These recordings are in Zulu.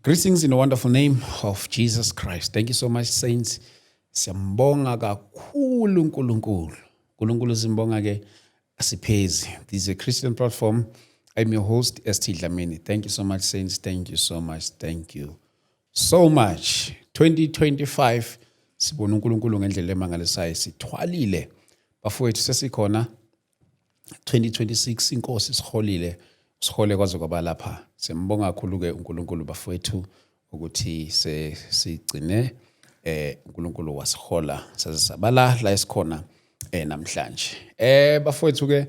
Greetings in the wonderful name of Jesus Christ. Thank you so much, saints. Siyambonga kakhulu uNkulunkulu. uNkulunkulu simbonga ke asiphezi. This is a Christian platform. I'm your host, ST Dlamini. Thank you so much, saints. Thank you so much. Thank you so much. 2025 sibona uNkulunkulu ngendlela emangalisayo sithwalile. Bafowethu sesikhona 2026 inkosi sihole kwaze kwaba lapha. Siyambonga kakhulu ke uNkulunkulu bafowethu ukuthi sigcine uNkulunkulu wasihola sasabala la esikhona namhlanje. Bafowethu ke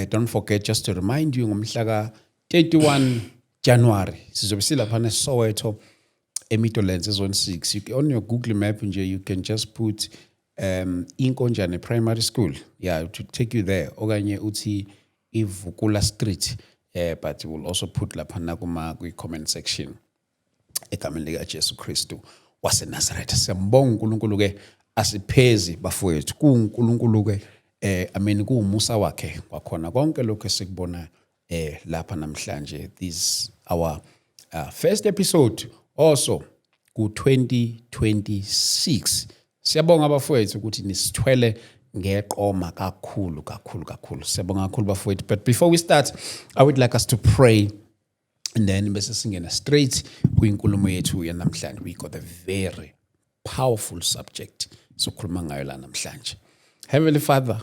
don't forget just to remind you ngomhla ka 31 January sizobe silapha neSoweto eMidlands zone 6. On your Google map nje you can just put Inkonjane Primary School, to take you there. Okanye uthi Ivukula Street, but we'll also put lapha nakuma comment section. Egameni lika Jesu Kristu waseNazareth. Siyambonga uNkulunkulu ke asiphezi bafowethu. kuNkulunkulu ke kuumusa wakhe kwakhona konke lokho esikubona lapha namhlanje. This our first episode also ku 2026. Siyabonga bafowethu ukuthi nisithwele ngeqoma kakhulu. Siyabonga kakhulu bafowethu. But before we start, I would like us to pray, and then bese singena straight kwinkulumo yethu yanamhlanje. We got a very powerful subject sokhuluma ngayo la namhlanje. Heavenly Father,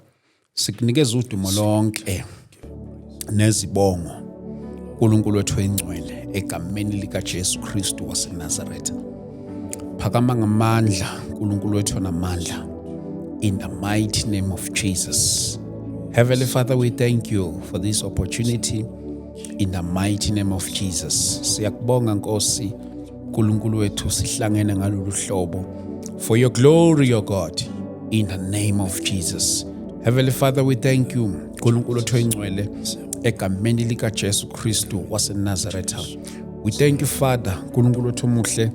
sikunikeza udumo lonke nezibongo uNkulunkulu wethu engcwele egameni lika Jesu Kristu waseNazareth. Phakama ngamandla uNkulunkulu wethu namandla, in the mighty name of Jesus. Heavenly Father, we thank you for this opportunity in the mighty name of Jesus. Siyakubonga Nkosi uNkulunkulu wethu sihlangene ngalolu hlobo for your glory, O God, in the name of Jesus. Heavenly Father, we thank you uNkulunkulu wethu engcwele egameni lika Jesu Kristu waseNazareth. We thank you, Father, uNkulunkulu wethu muhle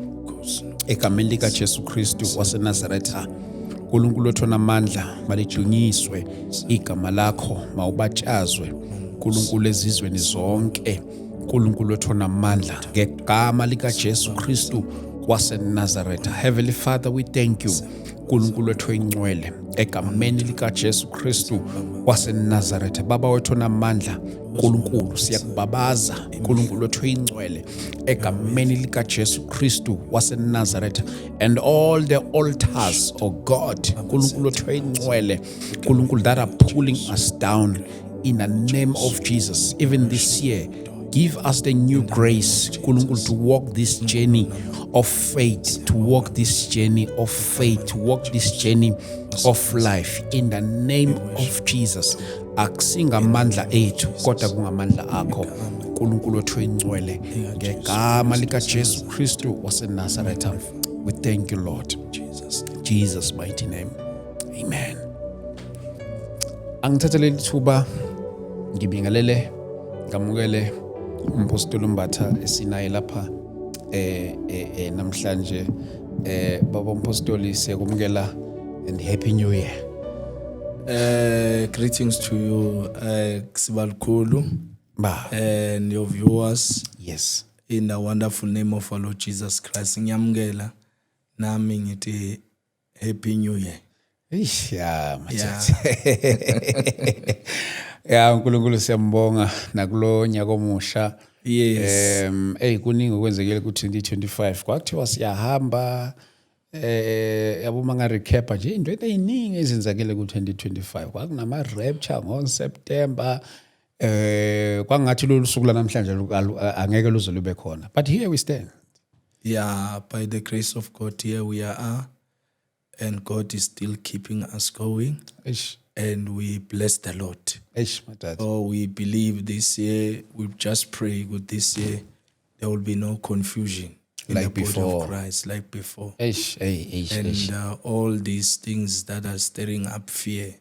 egameni lika Jesu Kristu waseNazareth. uNkulunkulu wethu namandla malijunyiswe igama lakho, mawubatshazwe uNkulunkulu ezizweni zonke. uNkulunkulu wethu namandla ngegama lika Jesu Kristu waseNazareth. Heavenly Father, we thank you uNkulunkulu wethu engcwele egameni lika Jesu Kristu waseNazareth. Baba wethu namandla uNkulunkulu siyakubabaza uNkulunkulu wethu engcwele egameni lika Jesu Kristu waseNazareth, and all the altars, oh God, uNkulunkulu wethu engcwele, uNkulunkulu, that are pulling us down, in the name of Jesus. Even this year, give us the new grace, uNkulunkulu, to walk this journey of faith, to walk this journey of faith, to walk this journey of life, in the name of Jesus. Akusinga amandla ethu kodwa kungamandla akho uNkulunkulu wethu engcwele ngegama lika Jesu Kristu waseNazareth. We thank you, Lord. Jesus mighty name. Amen. Angithathele ithuba ngibingelele ngamukele umpostoli Mbatha esinaye lapha namhlanje. Baba umpostoli siyakumukela and happy new year. Greetings to you, Ksibalkhulu, and your viewers. Yes. In the wonderful name of our Lord Jesus Christ. Ngiyamukela nami ngithi happy new year. Yeah. Yeah, uNkulunkulu siyambonga nakulo nyaka omusha. Yes. Kuningi okwenzekile ku 2025. Kwakuthiwa siyahamba yabo manga recap nje into eziningi ezenzakele ku 2025. Kwakunama rapture ngo September. Kwangathi lolu suku la namhlanje angeke luze lube khona. But here we stand. Yeah, by the grace of God, here we are, and God is still keeping us going. And we bless the Lord. Oh, we believe this year, we just pray with this year, there will be no confusion in like the body before. of Christ, like before. And all these things that are stirring up fear,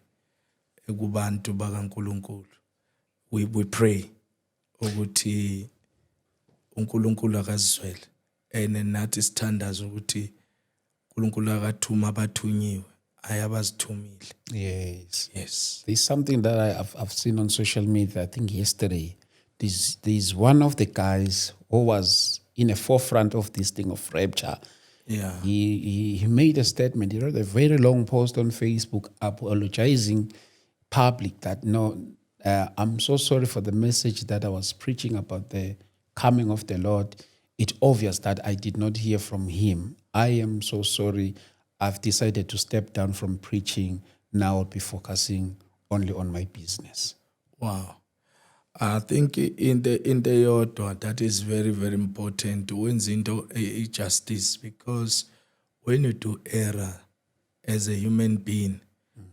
we pray ukuthi uNkulunkulu akazizwele, and nathi sithandaza ukuthi uNkulunkulu akathuma abathunyiwe ayabazithumile. Yes. There's something that I've seen on social media, I think yesterday. There's one of the guys who was in the forefront of this thing of rapture. Yeah. He made a statement. He wrote a very long post on Facebook apologizing public that I'm so sorry for the message that I was preaching about the coming of the Lord. It's obvious that I did not hear from him. I am so sorry. I've decided to step down from preaching. Now I'll be focusing only on my business. Wow. I think in the yodwa, that is very, very important to win into justice, because when you do error as a human being,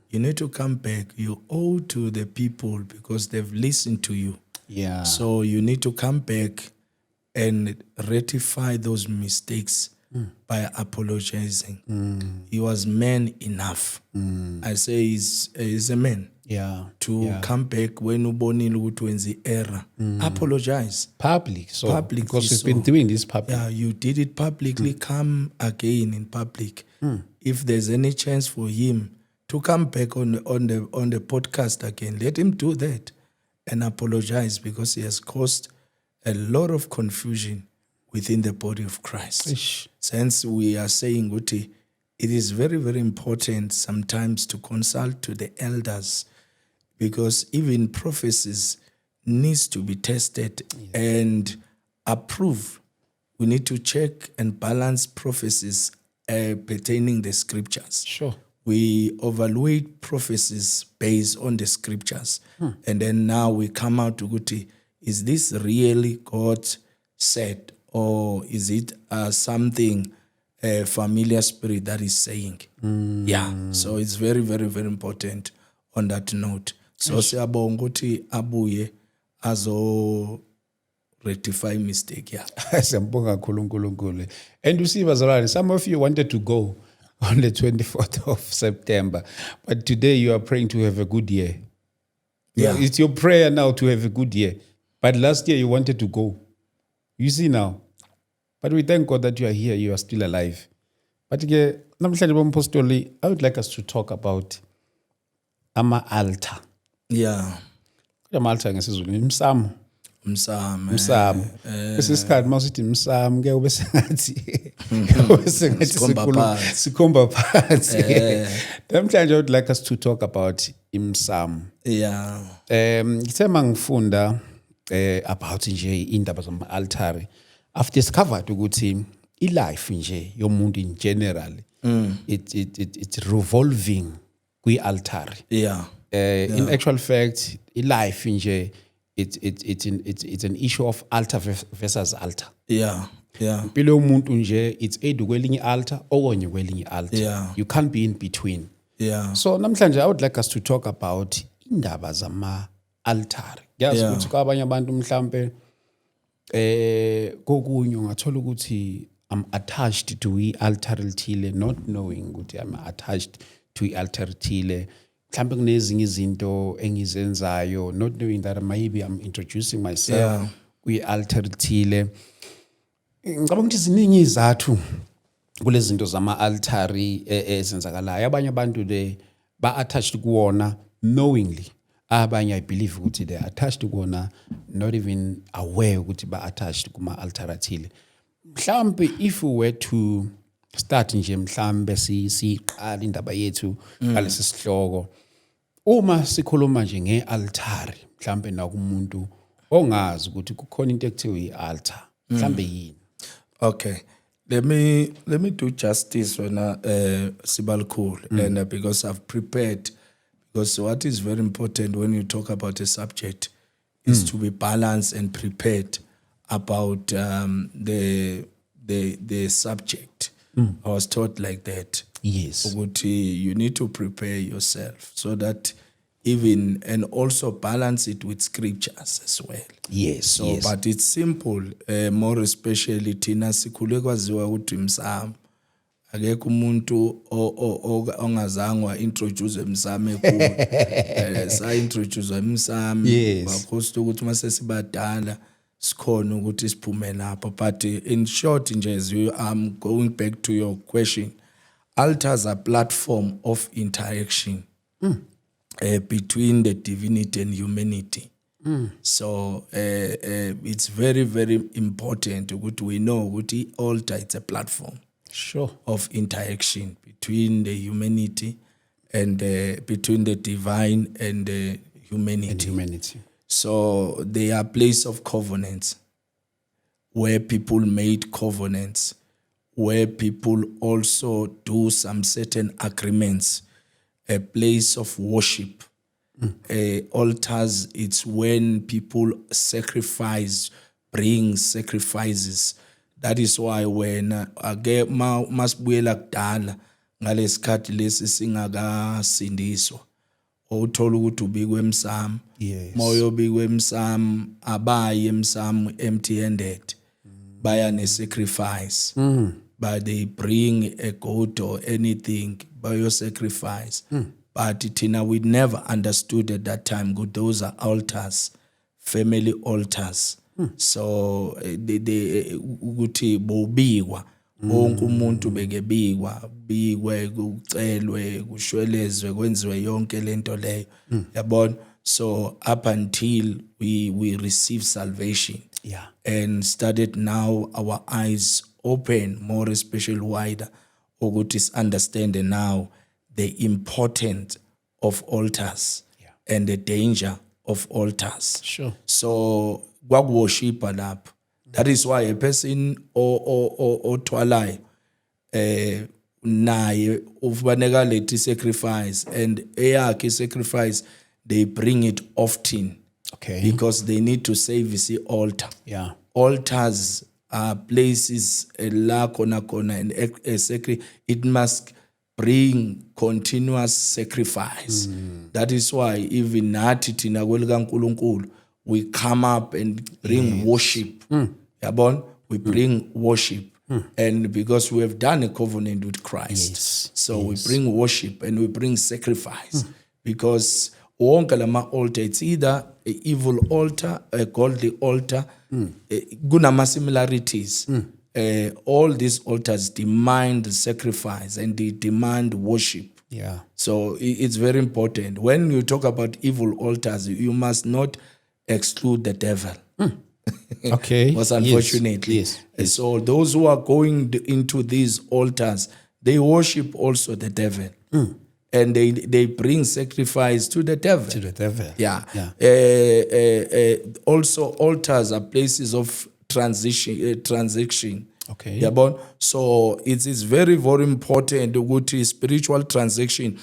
you need to come back. You owe to the people because they've listened to you. Yeah. So you need to come back and rectify those mistakes by apologizing. He was man enough. I say he's a man. Yeah. To come back when ubonile ukuthi wenza error. Apologize. Public. So Public, because we've been doing this public. Yeah, you did it publicly. Come again in public. If there's any chance for him to come back on the podcast again, let him do that and apologize, because he has caused a lot of confusion within the body of Christ. Ish. Since we are saying, Guti, it is very, very important sometimes to consult to the elders, because even prophecies needs to be tested and approved. We need to check and balance prophecies pertaining the scriptures. Sure. We evaluate prophecies based on the scriptures. And then now we come out to Guti, is this really God said, or is it something a familiar spirit that is saying? Yeah. So it's very, very, very important on that note. So siyabonga ukuthi abuye azo rectify mistake. Yeah. Siyambonga kakhulu uNkulunkulu. And you see, bazalwane, some of you wanted to go on the 24th of September, but today you are praying to have a good year. Yeah. It's your prayer now to have a good year. But last year you wanted to go. You see now. But we thank God that you are here, you are still alive. But namhlanje bompostoli, I would like us to talk about ama-altar. Yeah. Ama-altar ngesizulu imsamo. Umsamo. Kwesikhathi masithi imsamo ke ube sengathi sikhomba phansi. Namhlanje I would like us to talk about imsamo. Yeah. Ngithe mangifunda about nje indaba zama-altare. I've discovered ukuthi life nje yomuntu in general it's revolving kwi-altare. Yeah. In actual fact, life nje it's an issue of altar versus altar. Yeah. Yeah. Impilo yomuntu nje it's either kwelinye altar okonye kwelinye altar. Yeah. You can't be in between. Yeah. So namhlanje I would like us to talk about indaba zama-altare. Yazi ukuthi kwabanye abantu mhlambe kokunye ungathola ukuthi I'm attached to i-altar lithile, not knowing ukuthi I'm attached to i-altar lithile. Mhlambe kunezinye izinto engizenzayo, not knowing that maybe I'm introducing myself kwi-altar lithile. Ngicabanga ukuthi ziningi izathu kulezi zinto zama-altari ezenzakalayo. Abanye abantu ba-attached kuwona knowingly. Abanye I believe ukuthi they are attached kuwona not even aware ukuthi ba-attached kuma-altar athile. Mhlambe if we were to start nje mhlambe siqala indaba yethu ngalesi sihloko, uma sikhuluma nje nge-altari, mhlambe nakumuntu ongazi ukuthi kukhona into ekuthiwa i-altar, mhlambe yini? Okay. Let me do justice when Sibalikhulu, and because I've prepared, because what is very important when you talk about a subject is to be balanced and prepared about the subject. I was taught like that. Yes. You need to prepare yourself so that even, and also balance it with scriptures as well. Yes. So, yes. But it's simple, more especially thina sikhule kwaziwa ukuthi imsamo. Akekho umuntu ongazange introduce imsamo ekhulu. Sa introduce imsamo. Yes. Baphosta ukuthi mase sibadala sikhona ukuthi siphume lapha. But in short nje, as I'm going back to your question, altars are platform of interaction between the divinity and humanity. So it's very, very important ukuthi we know ukuthi altar it's a platform Sure. of interaction between the humanity and between the divine and the humanity. And humanity. So they are place of covenants where people made covenants, where people also do some certain agreements, a place of worship. Altars, it's when people sacrifice, bring sacrifices. That is why when masibuyela kudala ngalesikhathi lesi singakasindiswa uthola ukuthi ubikwe emsamo, Yes. moyobikwe emsamo abayi emsamo empty-handed, baya ne-sacrifice, but they bring a goat or anything bayo sacrifice. But thina we never understood at that time good those are altars, family altars. So ukuthi bobikwa wonke umuntu bekebikwa bikwe kucelwe kushwelezwe kwenziwe yonke lento leyo yabona. So up until we receive salvation, Yeah. and started now our eyes open more especially wider ukuthi is understanding now the importance of altars and the danger of altars. Sure. So kwakuworshipa lapho. That is why a person othwalayo naye ufaneka lethi sacrifice, and eyakhe sacrifice they bring it often. Okay. Because they need to service the altar. Yeah. Altars are places la kona and it must bring continuous sacrifice. That is why even nathi thina kwelikaNkulunkulu we come up and bring worship. Yabon, we bring worship. And because we have done a covenant with Christ, so we bring worship and we bring sacrifice. Because wonke lama altar, it's either a evil altar, a godly altar, kunama similarities. All these altars demand sacrifice and they demand worship. Yeah. So it's very important. When you talk about evil altars, you must not exclude the devil. Okay. Because unfortunately. Yes. So those who are going into these altars, they worship also the devil. And they bring sacrifice to the devil. To the devil. Yeah. Yeah. Also, altars are places of transaction. Okay. Yabon? So it is very, very important ukuthi spiritual transaction.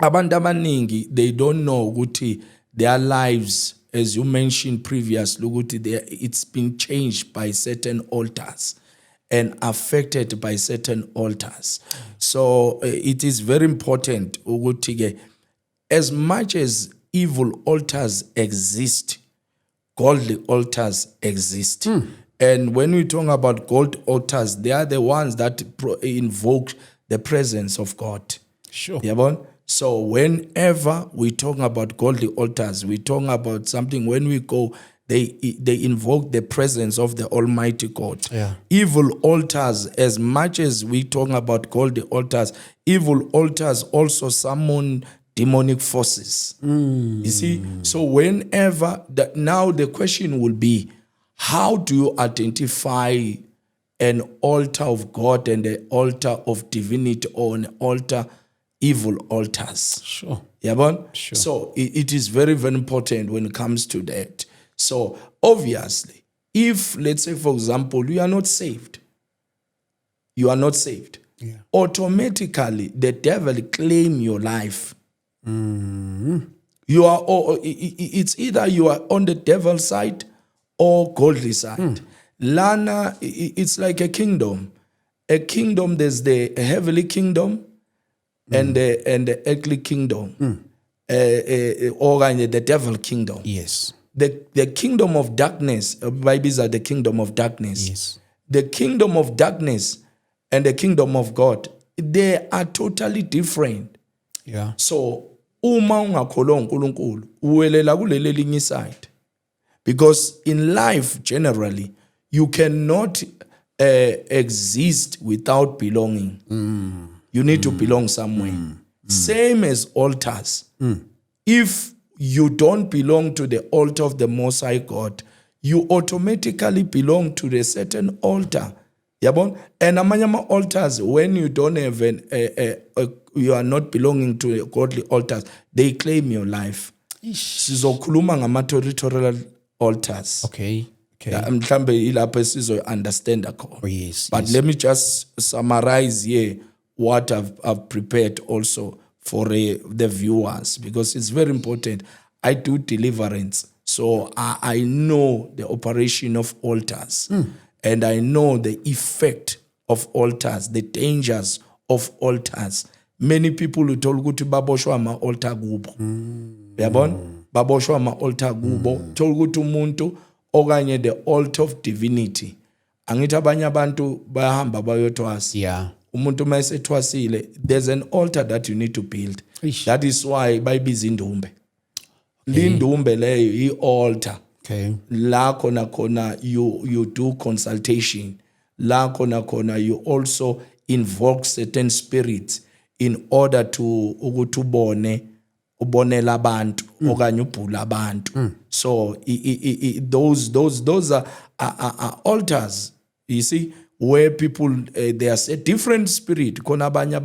Abantu abaningi, they don't know ukuthi their lives, as you mentioned previously, ukuthi it's been changed by certain altars and affected by certain altars. So it is very important ukuthi as much as evil altars exist, godly altars exist. And when we talk about gold altars, they are the ones that invoke the presence of God. Sure. Yabon? So whenever we talk about godly altars, we talk about something when we go, they invoke the presence of the Almighty God. Yeah. Evil altars, as much as we talk about godly altars, evil altars also summon demonic forces. You see? So whenever, now the question will be, how do you identify an altar of God and an altar of divinity or an altar, evil altars? Sure. Yabon? Sure. So it is very, very important when it comes to that. So obviously, if, let's say, for example, you are not saved, Yeah. automatically the devil claim your life. You are, it's either you are on the devil's side or godly side. Lana, it's like a kingdom. A kingdom, there's the heavenly kingdom and the earthly kingdom, or the devil kingdom. Yes. The kingdom of darkness, Bibles are the kingdom of darkness. Yes. The kingdom of darkness and the kingdom of God, they are totally different. Yeah. So, uma ungakholwa uNkulunkulu, uwelela kuleli linye side. Because in life, generally, you cannot exist without belonging. You need to belong somewhere. Same as altars. If you don't belong to the altar of the Most High God, you automatically belong to a certain altar. Yabon? And amanye altars, when you don't have you are not belonging to godly altars, they claim your life. Sizokhuluma ngama-territorial altars. Okay. Mhlambe ilapho sizo understand akho. Oh, yes. But let me just summarize here what I've prepared also for the viewers, because it's very important. I do deliverance, so I know the operation of altars, and I know the effect of altars, the dangers of altars. Many people who told ukuthi baboshwa ama altar kubo. Yabona? Baboshwa ama altar kubo. Told ukuthi umuntu okanye the altar of divinity. Angithi abanye abantu bayahamba bayothwasa. Yeah. Umuntu mayesethwasile, there's an altar that you need to build. Ish. That is why bayibiza indumbe. Lindumbe leyo i-altar. Okay. La khona you do consultation. La khona you also invoke certain spirits in order to ukuthi ubonela abantu okanye ubhula abantu. So those are altars, you see, where people they are a different spirit. Khona abanye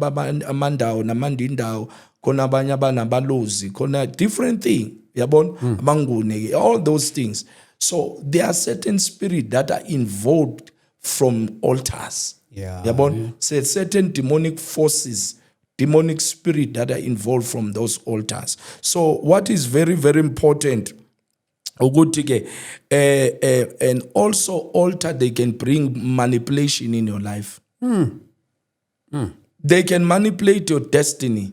amandawo namandindawo, khona abanye abanabalozi, khona different thing. Yabona? Amangune, all those things. So there are certain spirits that are involved from altars. Yeah. Yabona? So certain demonic forces, demonic spirit that are involved from those altars. So what is very, very important, and also altar, they can bring manipulation in your life. They can manipulate your destiny.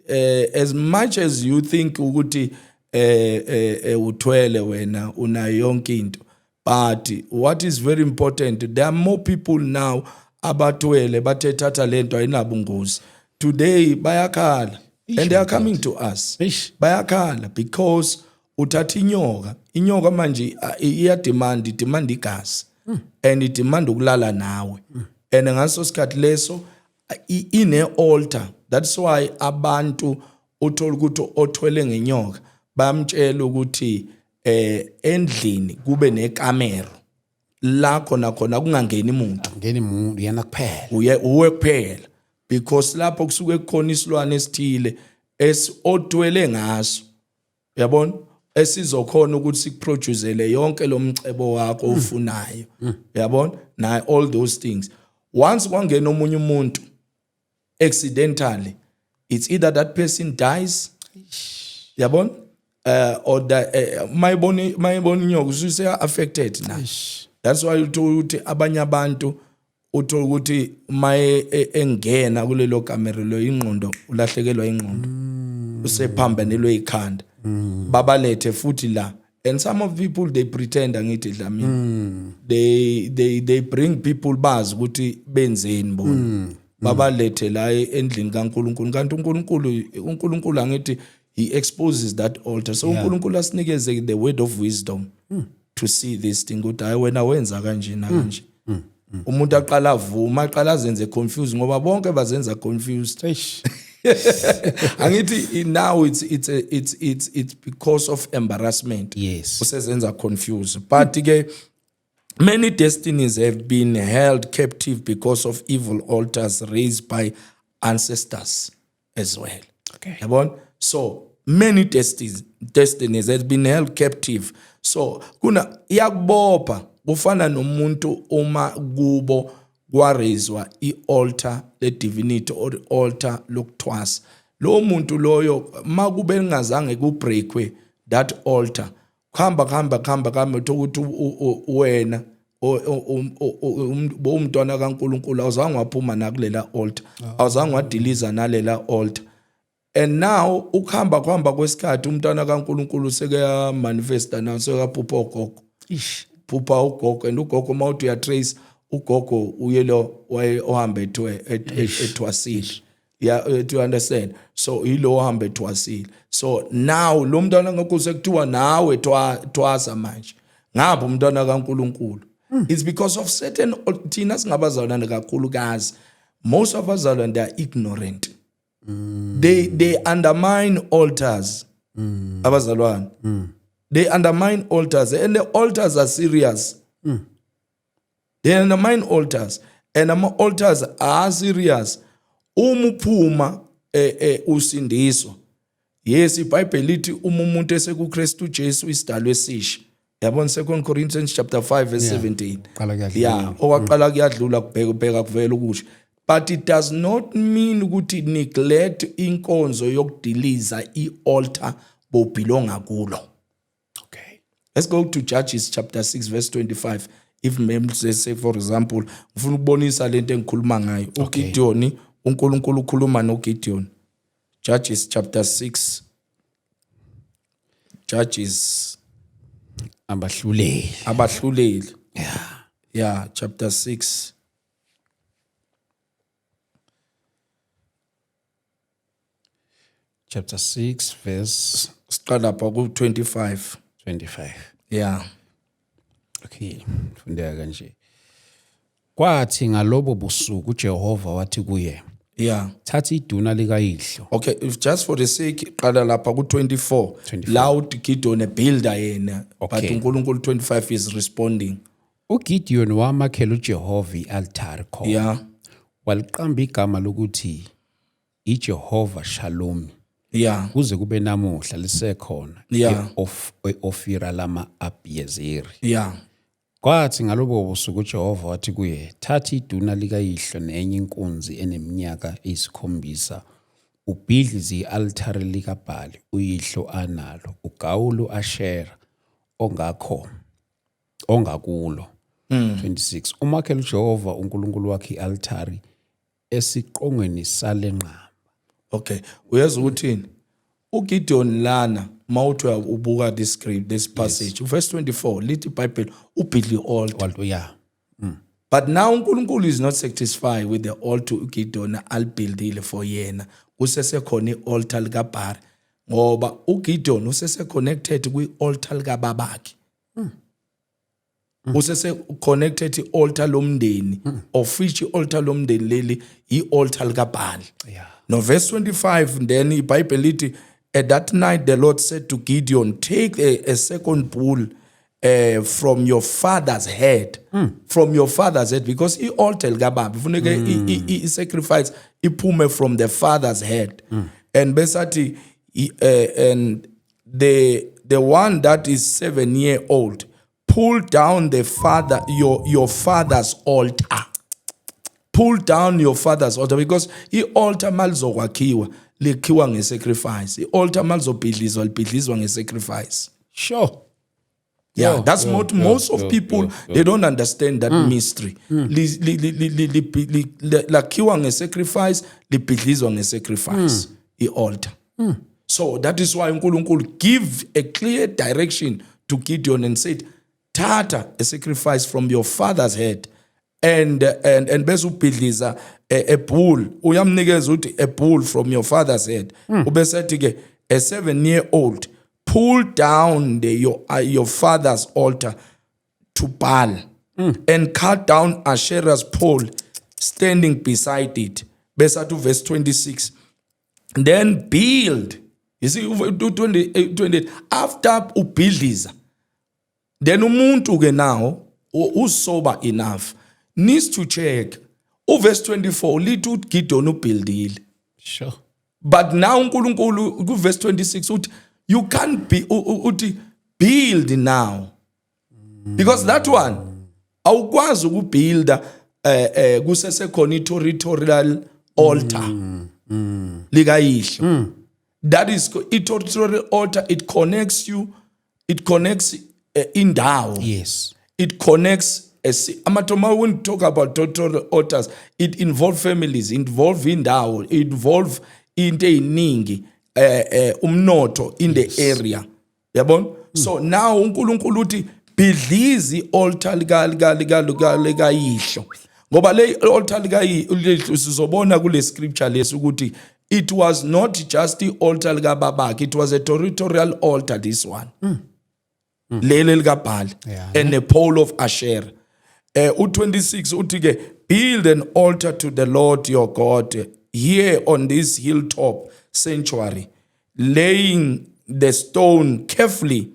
As much as you think ukuthi uthwele wena una yonke into, but what is very important, there are more people now abathwele bathethatha lento ayinabungozi. Today bayakhala, and they are coming to us. Bayakhala because uthatha inyoka manje demand igazi, and idemand ukulala nawe, and ngaso sikhathi leso ine altar. That's why abantu uthola ukuthi othwele ngenyoka bamtshela ukuthi endlini kube nekamero la khona kungangeni umuntu, Ngeni umuntu yena kuphela. uwe kuphela, because lapho kusuke kukhona isilwane esithile othwele ngaso, yabona, esizokhona ukuthi sikuproducele yonke lo mcebo wakho ofunayo, yabona, na all those things. Once kwangena omunye umuntu accidentally, it's either that person dies, yabona, or that mayibona inyoka ususe affected na. That's why uthi abanye abantu uthola ukuthi maye engena kulelo kamera lo ingqondo ulahlekelwa ingqondo, usephambanelwe ikhanda, babalethe futhi la. And some of people, they pretend angithi dlamini, they bring people bazi ukuthi benzeni bona, babalethe la endlini kaNkulunkulu, kanti uNkulunkulu angithi he exposes that altar. So uNkulunkulu asinikeze the word of wisdom to see this thing ukuthi hayi wena wenza kanje na kanje. Umuntu aqala avuma, aqala azenze confused ngoba bonke bazenza confused. Angithi now it's because of embarrassment. Yes. Usezenza confused. But many destinies have been held captive because of evil altars raised by ancestors as well. Okay. So many destinies have been held captive. So kuna yakubopha kufana nomuntu uma kubo kwarizwa i-altar le-divinity or i-altar lokuthwasa. Lo muntu loyo makube ngazange kubreakwe that altar, khamba ukuthi wena umntwana kaNkulunkulu awuzange waphuma nakulela altar, awuzange wadiliza nalela altar. And now ukuhamba kwesikhathi umntwana kaNkulunkulu seke manifesta now sekaphupha ugogo. Phupha ugogo, and ugogo mawuthi uyatrace ugogo uyelo ohambe ethwasile. Yeah, do you understand? So yilo ohambe ethwasile. So now lo mntwana kaNkulunkulu sekuthiwa nawe thwasa manje. Ngapha umntwana kaNkulunkulu. It's because of certain thina singabazalwane kakhulukazi. Most of us are ignorant. They undermine altars. abazalwane. They undermine altars, and the altars are serious. They undermine altars, and altars are serious. Umuphuma usindiso. Yes, iBhayibheli lithi umuntu esekuKristu Jesu isidalwa esisha. Yabona 2 Corinthians chapter 5 verse 17. Yeah, okwaqala kuyadlula kubheka kuvela ukuthi. But it does not mean ukuthi neglect inkonzo yokudiliza ialtar bobhilonga kulo. Okay. Let's go to Judges chapter 6 verse 25. If let's say for example, ufuna ukubonisa lento engikhuluma ngayo. uGideon, uNkulunkulu ukhuluma noGideon. Judges chapter 6. Judges abahluleli. Yeah, chapter 6. Chapter 6 verse Siqala pha ku 25. Yeah. Okay, fundeka kanje. Kwathi ngalobo busuku uJehova wathi kuye, yeah, thatha iduna likayihlo. Okay, if just for the sake qala lapha ku 24. Loud Gideon a builder yena, but uNkulunkulu 25 is responding. uGideon wamakhela uJehova ialtar khona. Yeah. Waliqamba igama lokuthi iJehova Shalom. Yeah. Kuze kube namuhla lisekhona. Yeah. Ofira lama Abiezeri. Yeah. Kwathi ngalobo busuku uJehova wathi kuye, thatha iduna likayihlo nenye inkunzi eneminyaka eyisikhombisa, ubhidlize ialtare likaBhali uyihlo analo, ugawule Ashera ongakulo. 26. Umakhela uJehova uNkulunkulu wakhe ialtari esiqongweni salenqaba. Okay, uyazi ukuthini? uGideon lana mawuthi ubuka this script, this passage, verse 24, lithi iBhayibheli ubhidli altar. Yeah. But now uNkulunkulu is not satisfied with the altar uGideon albuildile for yena. Kusesekhona ialtar likaBhali ngoba uGideon usese connected kwi-altar likababakhe. Usese connected ialtar lomndeni, of which ialtar lomndeni leli ialtar likaBhali. Yeah. No, verse 25, then iBhayibheli lithi, at that night the Lord said to Gideon, take a second bull from your father's head. From your father's head, because ialtar likababa ifuneka i-sacrifice iphume from the father's head. And besathi and the one that is 7-year-old, pull down the father your father's altar. Pull down your father's altar, because i-altar malizokwakhiwa likhiwa ngesacrifice. I-altar malizobhidlizwa libhidlizwa ngesacrifice. Sure. Yeah, that's what most of people they don't understand that mystery. Lakhiwa ngesacrifice, libhidlizwa ngesacrifice. I-altar. So that is why uNkulunkulu give a clear direction to Gideon and said, "Tata a sacrifice from your father's head." And bese ubhidliza a bull, uyamnikeza uthi a bull from your father's head. Ubesethi ke a 7-year-old, pull down your father's altar to Baal and cut down Asherah's pole standing beside it. Besathi verse 26. Then build. You see 28 after ubhidliza. Then umuntu ke now usober enough needs to check. Verse 24 lithi uGideon ubuildile. Sure. But now uNkulunkulu verse 26 uthi you can't be build now. Because that one awukwazi ukubuilda kusesekhona i-territorial altar likayihlo. That is a territorial altar. It connects you. It connects indawo. Yes. It connects. Amatoma, when we talk about territorial altars, it involves families, involve indawo, involve into eningi, umnotho in the area. Yabon? So now uNkulunkulu uthi bhidliza altar likayihlo. Ngoba le altar likayihlo sizobona kule scripture lesi ukuthi it was not just the altar likababakhe, it was a territorial altar, this one. Lele likaBhali and the pole of Asherah. 26 uthi ke build an altar to the Lord your God here on this hilltop sanctuary, laying the stone carefully,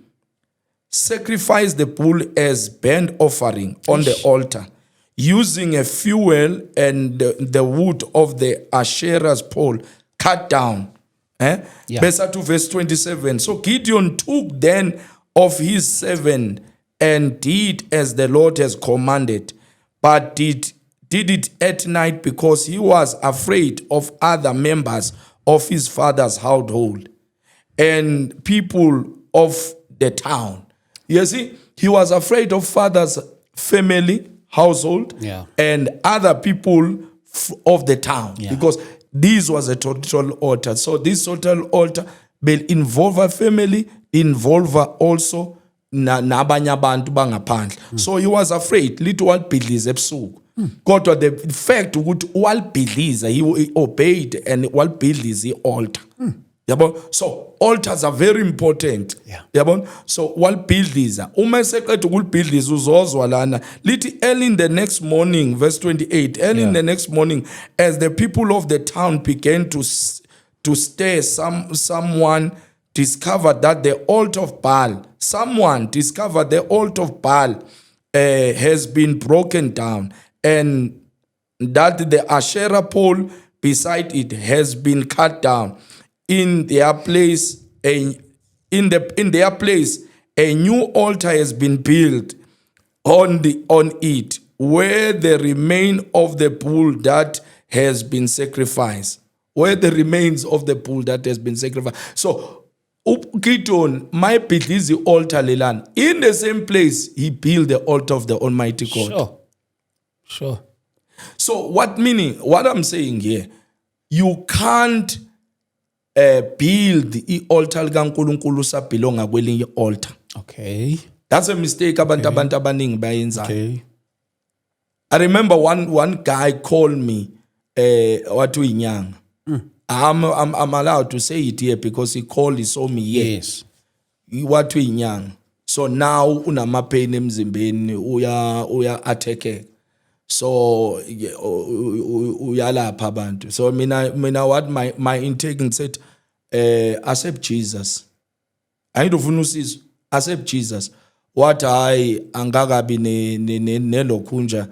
sacrificed the bull as burnt offering on the altar, using a fuel and the wood of the Asherah's pole cut down. Verse 2, verse 27. So Gideon took then of his 7 and did as the Lord has commanded, but did it at night because he was afraid of other members of his father's household and people of the town. You see, he was afraid of father's family, household, and other people of the town, because this was a total altar. So this total altar will involve a family, involve also nabanye abantu bangaphandle. So he was afraid lithi walibhidliza ebusuku. Kodwa the fact ukuthi walibhidliza, he obeyed and walibhidliza i-altar. So altars are very important. So walibhidliza, uma eseqeda ukulibhidliza uzozwa lana lithi early in the next morning, verse 28, early in the next morning, as the people of the town began to stir, someone discovered that the altar of Baal, has been broken down, and that the Asherah pole beside it has been cut down. In their place, a new altar has been built on it, where the remain of the bull that has been sacrificed. So Gideon, my bhidliza altar lelana. In the same place, he built the altar of the Almighty God. Sure. So what I'm saying here, you can't build the altar kaNkulunkulu sabelonga kwelinye altar. Okay. That's a mistake abantu abaningi bayenza. Okay. I remember one guy called me watu inyanga. I'm allowed to say it here because he saw me here. Yes. Watu inyanga. So now unamapain emzimbeni uya attack. So uyalapha abantu. So mina what my intake said, accept Jesus. Ayindofuna usizo, accept Jesus. What angakabi nelokhunja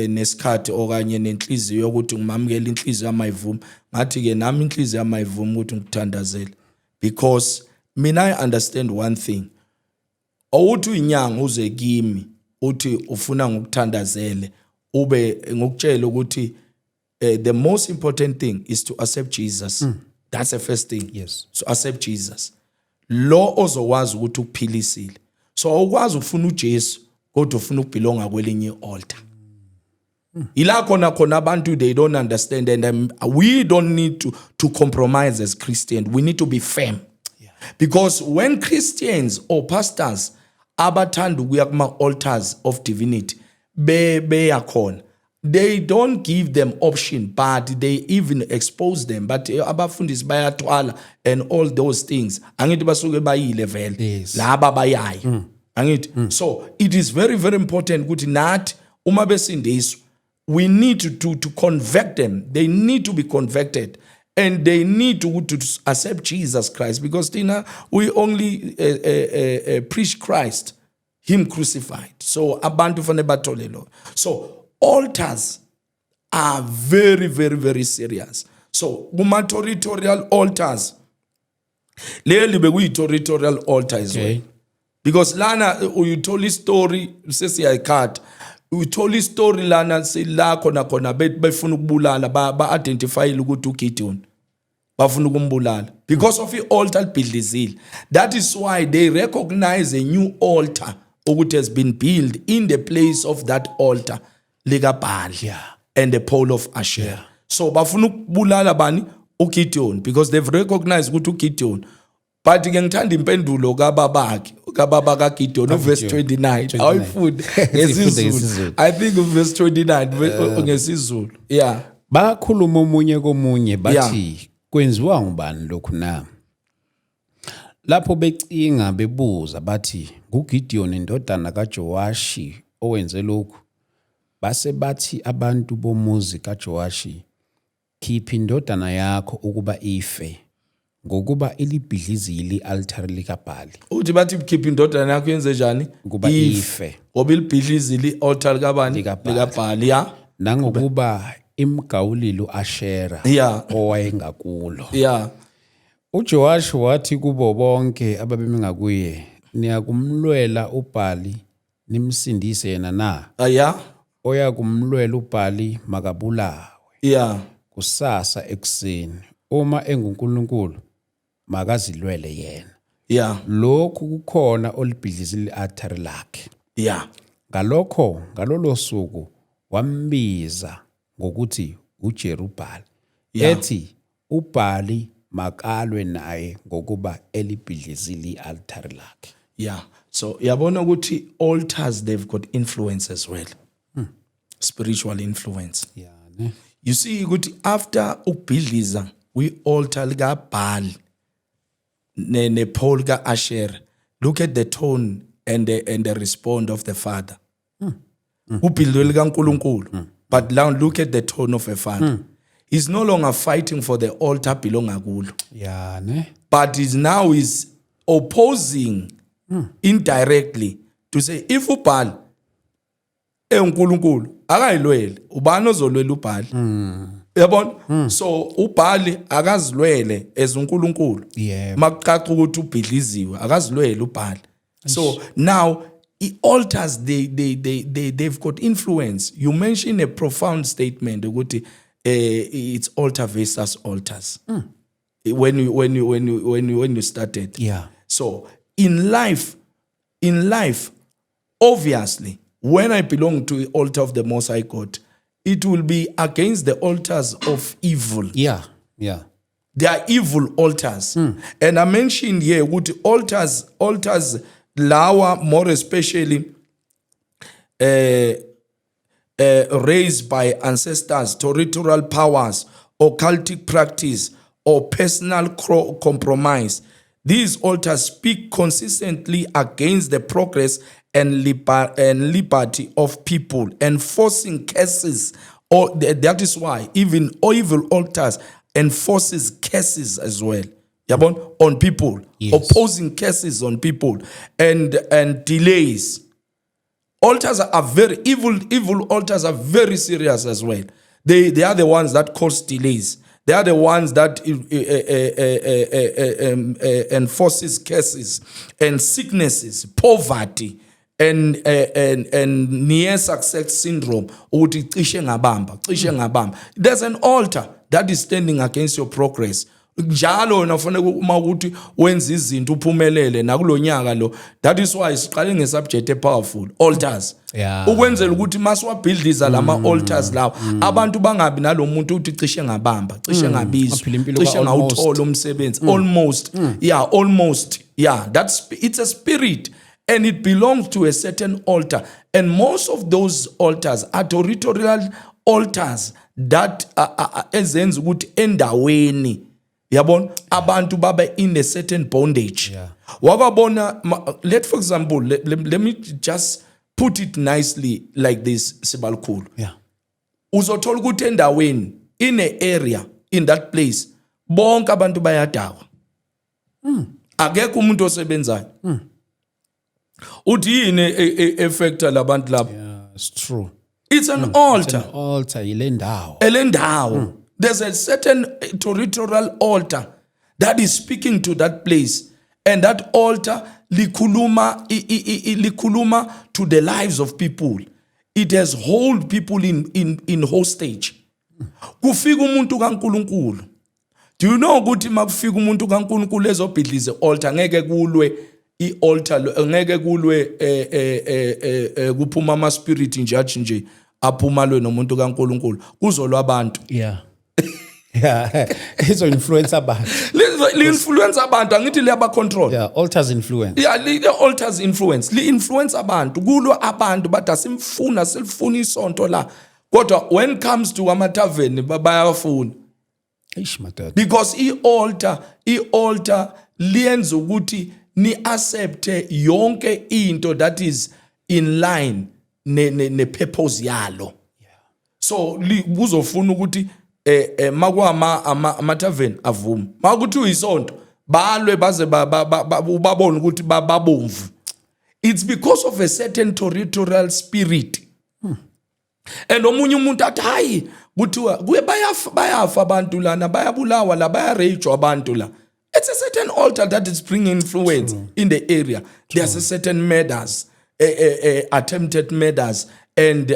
nesikhathi okanye nenhliziyo yokuthi ngimamukele inhliziyo yamayivuma. Ngathi ke nami inhliziyo yamayivuma ukuthi ngikuthandazele, because mina I understand one thing. Awuthi uyinyanga uze kimi uthi ufuna ngokuthandazele ube ngokutshela ukuthi the most important thing is to accept Jesus. That's the first thing. Yes. So accept Jesus. Lo ozokwazi ukuthi ukuphilisile. So awukwazi ukufuna uJesu kodwa ufuna ukubelonga kwelinye altar. Ila khona abantu, they don't understand, and we don't need to compromise as Christians. We need to be firm. Because when Christians or pastors abathanda ukuya kuma altars of divinity beyakhona, they don't give them option, but they even expose them. But abafundisi bayathwala and all those things, angithi basuke bayile vele laba bayayo. Angithi so it is very, very important ukuthi nathi uma besindiswa, we need to convert them. They need to be converted. And they need to accept Jesus Christ, because we only preach Christ, Him crucified. So abantu fanele bathole lo. So altars are very, very, very serious. So kuma territorial altars, leli bekuyi-territorial altar as well. Because lana uyithola istory sesiyayikhatha. Uyithola istory lana sila khona befuna ukubulala ba-identify ukuthi uGideon bafuna ukumbulala because of the-altar libhidlizile. That is why they recognize a new altar ukuthi has been built in the place of that altar likaBaal and the pole of Asherah. So bafuna ukubulala bani? uGideon, because they've recognized ukuthi uGideon. But ke ngithanda impendulo kababakhe, kababa kaGideon, verse 29. Awuyifundi ngesizulu. I think verse 29 ngesizulu. Yeah. Bakhuluma omunye komunye bathi kwenziwa ngubani lokhu na? Lapho becinga bebuza bathi nguGideon indodana kaJowashi owenze lokhu. Base bathi abantu bomuzi kaJowashi, khipha indodana yakho ukuba ife, ngokuba ilibhidlizile i-altare likaBhali uthi bathi khipha indodana yakho yenze njani ukuba ife ngoba ilibhidlizile i-altar likabani likaBhali ya nangokuba imgawulile uAshera owayengakulo. uJoashi wathi kubo bonke ababemi ngakuye, niyakumlwela uBhali nimsindise yena na? Oya kumlwela uBhali makabulawe kusasa ekuseni. Uma enguNkulunkulu makazilwele yena. Lokhu kukhona olibhidlizile i-altar lakhe. Ngalolo suku wambiza ngokuthi uJerubhali, ethi uBhali makalwe naye ngokuba elibhidlizile i-altar lakhe. So yabona ukuthi altars, they've got influence as well. Spiritual influence. You see ukuthi after ukubhidliza kwi-altar likaBhali ne pole ka-Asher, look at the tone and the response of the father. Ubhidlwe likaNkulunkulu, but now look at the tone of a father. He's no longer fighting for the altar belonga kulo. But is opposing indirectly to say, if uBhali uNkulunkulu akayilwele, ubani ozolwela uBhali? Yabona? So uBhali akazilwele as uNkulunkulu. Makucaca ukuthi ubhidliziwe akazilwele uBhali. So now altars, they've got influence. You mentioned a profound statement ukuthi it's altar versus altars. When you started. So in life, obviously, when I belong to the altar of the Most High God, it will be against the altars of evil. They are evil altars. And I mentioned here with altars lawa more especially raised by ancestors, territorial powers, occultic practice, or personal compromise. These altars speak consistently against the progress and liberty of people, enforcing curses. That is why even evil altars enforces curses as well. On people, opposing curses on people and delays. Altars are very evil altars are very serious as well. They are the ones that cause delays. They are the ones that enforces curses and sicknesses, poverty, and near success syndrome. There's an altar that is standing against your progress. Njalo nafanele uma ukuthi wenza izinto uphumelele nakulonyaka lo. That is why siqale ngesubject powerful, altars. Ukwenzela ukuthi masiwabhidliza lama altars lawo abantu bangabi nalomuntu uthi cishe ngabamba, cishe ngabizwa, cishe ngawuthola umsebenzi. Almost. It's a spirit and it belongs to a certain altar, and most of those altars are territorial altars that ezenza ukuthi endaweni yabona abantu babe in a certain bondage. Wakabona, for example, let me just put it nicely like this, Sibalkhulu. Uzothola ukuthi endaweni, in a area, in that place, bonke abantu bayadawa. Akekho umuntu osebenzayo. Uthi yini effecta labantu lapho? It's true. It's an altar. It's an altar, Elendawo. There's a certain territorial altar that is speaking to that place. And that altar likuluma to the lives of people. It has hold people in hostage. Kufika umuntu kaNkulunkulu. Do you know ukuthi makufika umuntu kaNkulunkulu ezobhidliza altar ngeke kulwe i-altar, ngeke kulwe kuphuma ama spirit nje aphuma lwe nomuntu kaNkulunkulu, kuzolwa abantu. Izo influence abantu. Li-influence abantu, angithi liyaba control. Altars influence. The altars influence. Li-influence abantu, kulwa abantu bathi asimfuna selifuna isonto la. Kodwa when it comes to amathaveni bayafuna. Because i-altar liyenza ukuthi ni accepte yonke into that is in line ne purpose yalo. So uzofuna ukuthi makwa amathaveni avuma makuthi uyisonto balwe baze babone ukuthi babomvu. It's because of a certain territorial spirit. And omunye umuntu athi hayi kuthiwa kuye bayafa abantu lana bayabulawa la bayarage abantu la. It's a certain altar that is bringing influence in the area. There's a certain murders, attempted murders, and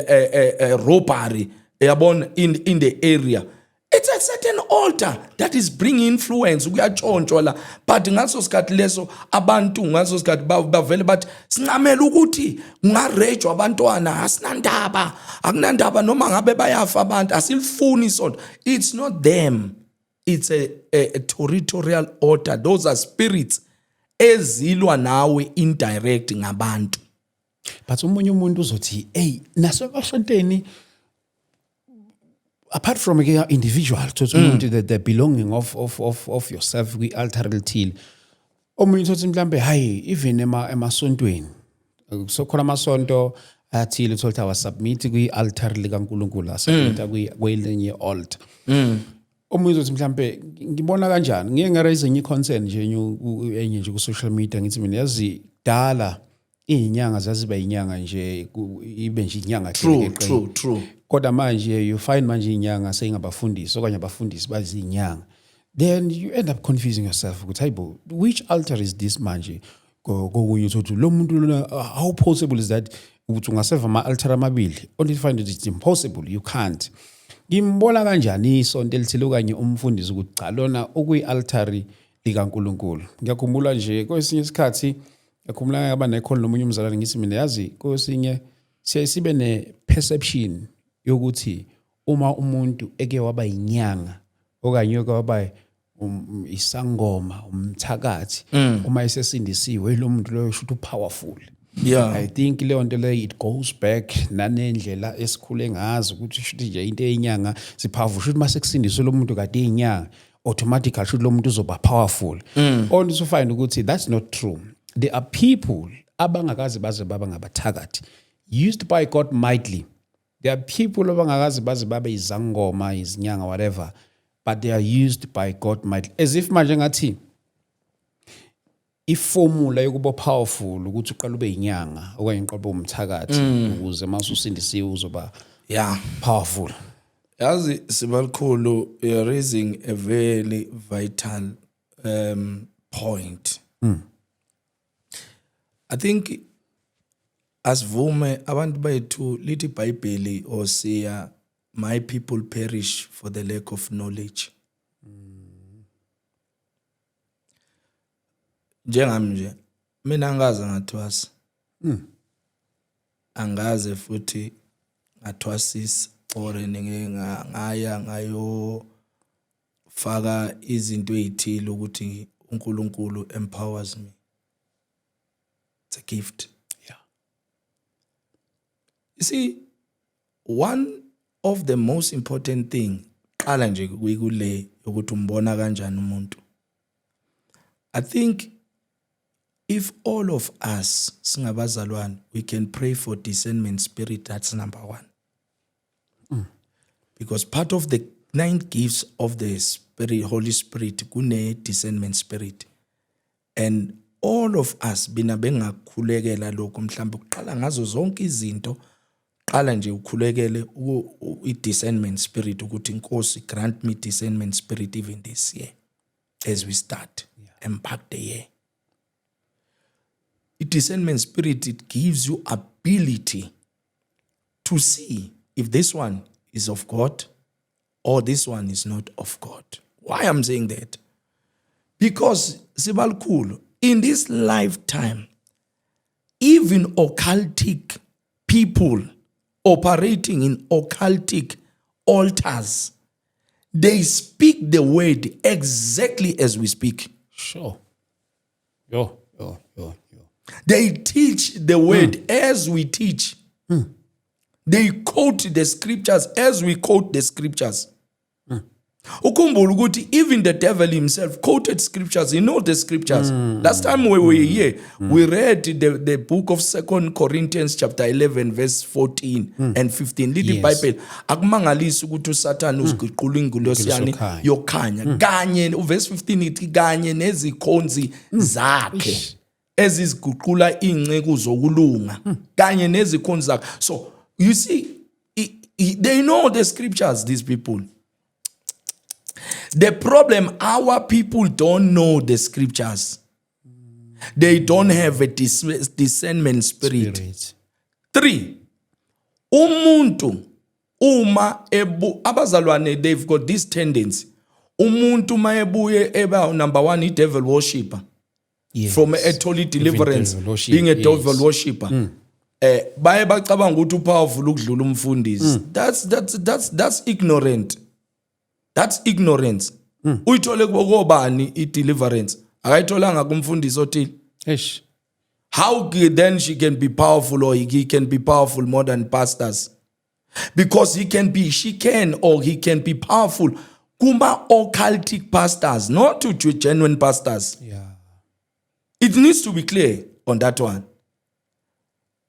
robbery in the area. It's a certain altar that is bringing influence. Kuyatshontshwa la, but ngaso sikhathi leso abantu ngaso sikhathi bavele bathi sincamela ukuthi ngarage abantwana asinandaba akunandaba noma ngabe bayafa abantu asilifuni isonto. It's not them. It's a territorial altar. Those are spirits ezilwa nawe indirect ngabantu. But umunye umuntu uzothi hey nasemasonteni apart from individual to the belonging of yourself kwi altar lithile omunye uthi mhlambe hayi even emasontweni so khona amasonto athile uthola ukuthi awasubmit kwi altar likaNkulunkulu asubmita kwelinye altar. Omunye uthi mhlambe ngibona kanjani ngeke ngaraise enye concern nje enye nje ku social media ngithi mina yazi dala inyanga zaziba inyanga nje ibe nje inyanga True. Kodwa manje you find manje inyanga seyingabafundisi okanye abafundisi bazi inyanga, then you end up confusing yourself ukuthi hayibo which altar is this manje kokunye uthi lo muntu lona how possible is that ukuthi ungaseva ama altar amabili only find it it's impossible, you can't. Ngimbona kanjani isonto elithile okanye umfundisi ukuthi cha lona okuyi altari likaNkulunkulu. Ngiyakhumbula nje kwesinye isikhathi ngiyakhumbula ngaba nekhona nomunye umzalwane ngithi mina yazi kwesinye sibe ne perception yokuthi uma umuntu eke waba inyanga okanye eke waba isangoma umthakathi uma esesindisiwe lo muntu loyo should powerful. Yeah, I think leyo nto leyo it goes back nanendlela esikhule ngazo ukuthi should nje into eyinyanga sipowerful should mase kusindiswe lo muntu kade inyanga automatically should lo muntu uzoba powerful. Only to find ukuthi that's not true. There are people abangakazi baze baba ngabathakathi used by God mightily. There are people abangakazi baze babe izangoma izinyanga whatever, but they are used by God mightily as if manje ngathi iformula yokuba powerful ukuthi uqala ube inyanga okanye uqala ube umthakathi ukuze mase usindisiwe uzoba powerful. Yazi Sibalikhulu, you're raising a very vital point. I think asivume abantu bethu lithi iBhayibheli osiya my people perish for the lack of knowledge. Njengami nje mina ngaze ngathwasa. Angaze futhi ngathwasisa or ngaya ngayo faka izinto ezithile ukuthi uNkulunkulu empowers me. It's a gift. Yeah. You see, one of the most important thing qala nje kuyikule ukuthi umbona kanjani umuntu. I think if all of us singabazalwane we can pray for discernment spirit, that's number one. Because part of the 9 gifts of the Spirit, Holy Spirit, kune discernment spirit. And all of us bina bengakhulekela lokho mhlawumbe uqala ngazo zonke izinto qala nje ukhulekele i-discernment spirit ukuthi Nkosi grant me discernment spirit even this year as we start impact the year. Discernment spirit, it gives you ability to see if this one is of God or this one is not of God. Why I'm saying that? Because Sibalikhulu, in this lifetime, even occultic people operating in occultic altars, they speak the word exactly as we speak. Sure. They teach the word as we teach. They quote the scriptures as we quote the scriptures. Ukhumbula ukuthi even the devil himself quoted scriptures. He knows the scriptures. Last time we were here, we read the book of 2 Corinthians chapter 11 verse 14 and 15. Lithi iBhayibheli akumangalisi ukuthi uSathane uzigiqula ingilosi yani yokhanya. Kanye uverse 15 ithi kanye nezikhonzi zakhe eziziguqula inceku zokulunga. Kanye nezikhonzi zakhe. So you see, they know the scriptures, these people. The problem, our people don't know the scriptures. They don't have a discernment spirit. 3, umuntu uma abazalwane, they've got this tendency. Umuntu uma ebuye eba number 1 devil worshipper. Yes. From a totally deliverance, being a devil worshipper. Baye bacabanga ukuthi upowerful ukudlula umfundisi. That's ignorant. That's ignorance. Uyithole kubani i-deliverance? Akayitholanga kumfundisi othile. How then she can be powerful, or he can be powerful more than pastors? Because she can be powerful kuma occultic pastors, not to genuine pastors. Yeah. It needs to be clear on that one.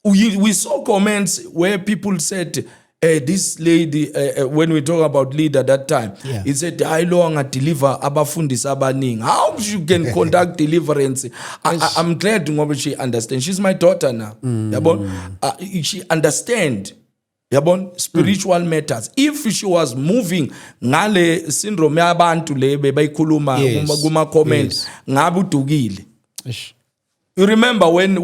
We saw comments where people said, this lady, when we talk about leader that time, he said, I long deliver abafundisi abaningi. How you can conduct deliverance? I'm glad she understands. She's my daughter now. She understands spiritual matters. If she was moving ngale syndrome yabantu le bebayikhuluma kuma comments ngabe udukile. You remember when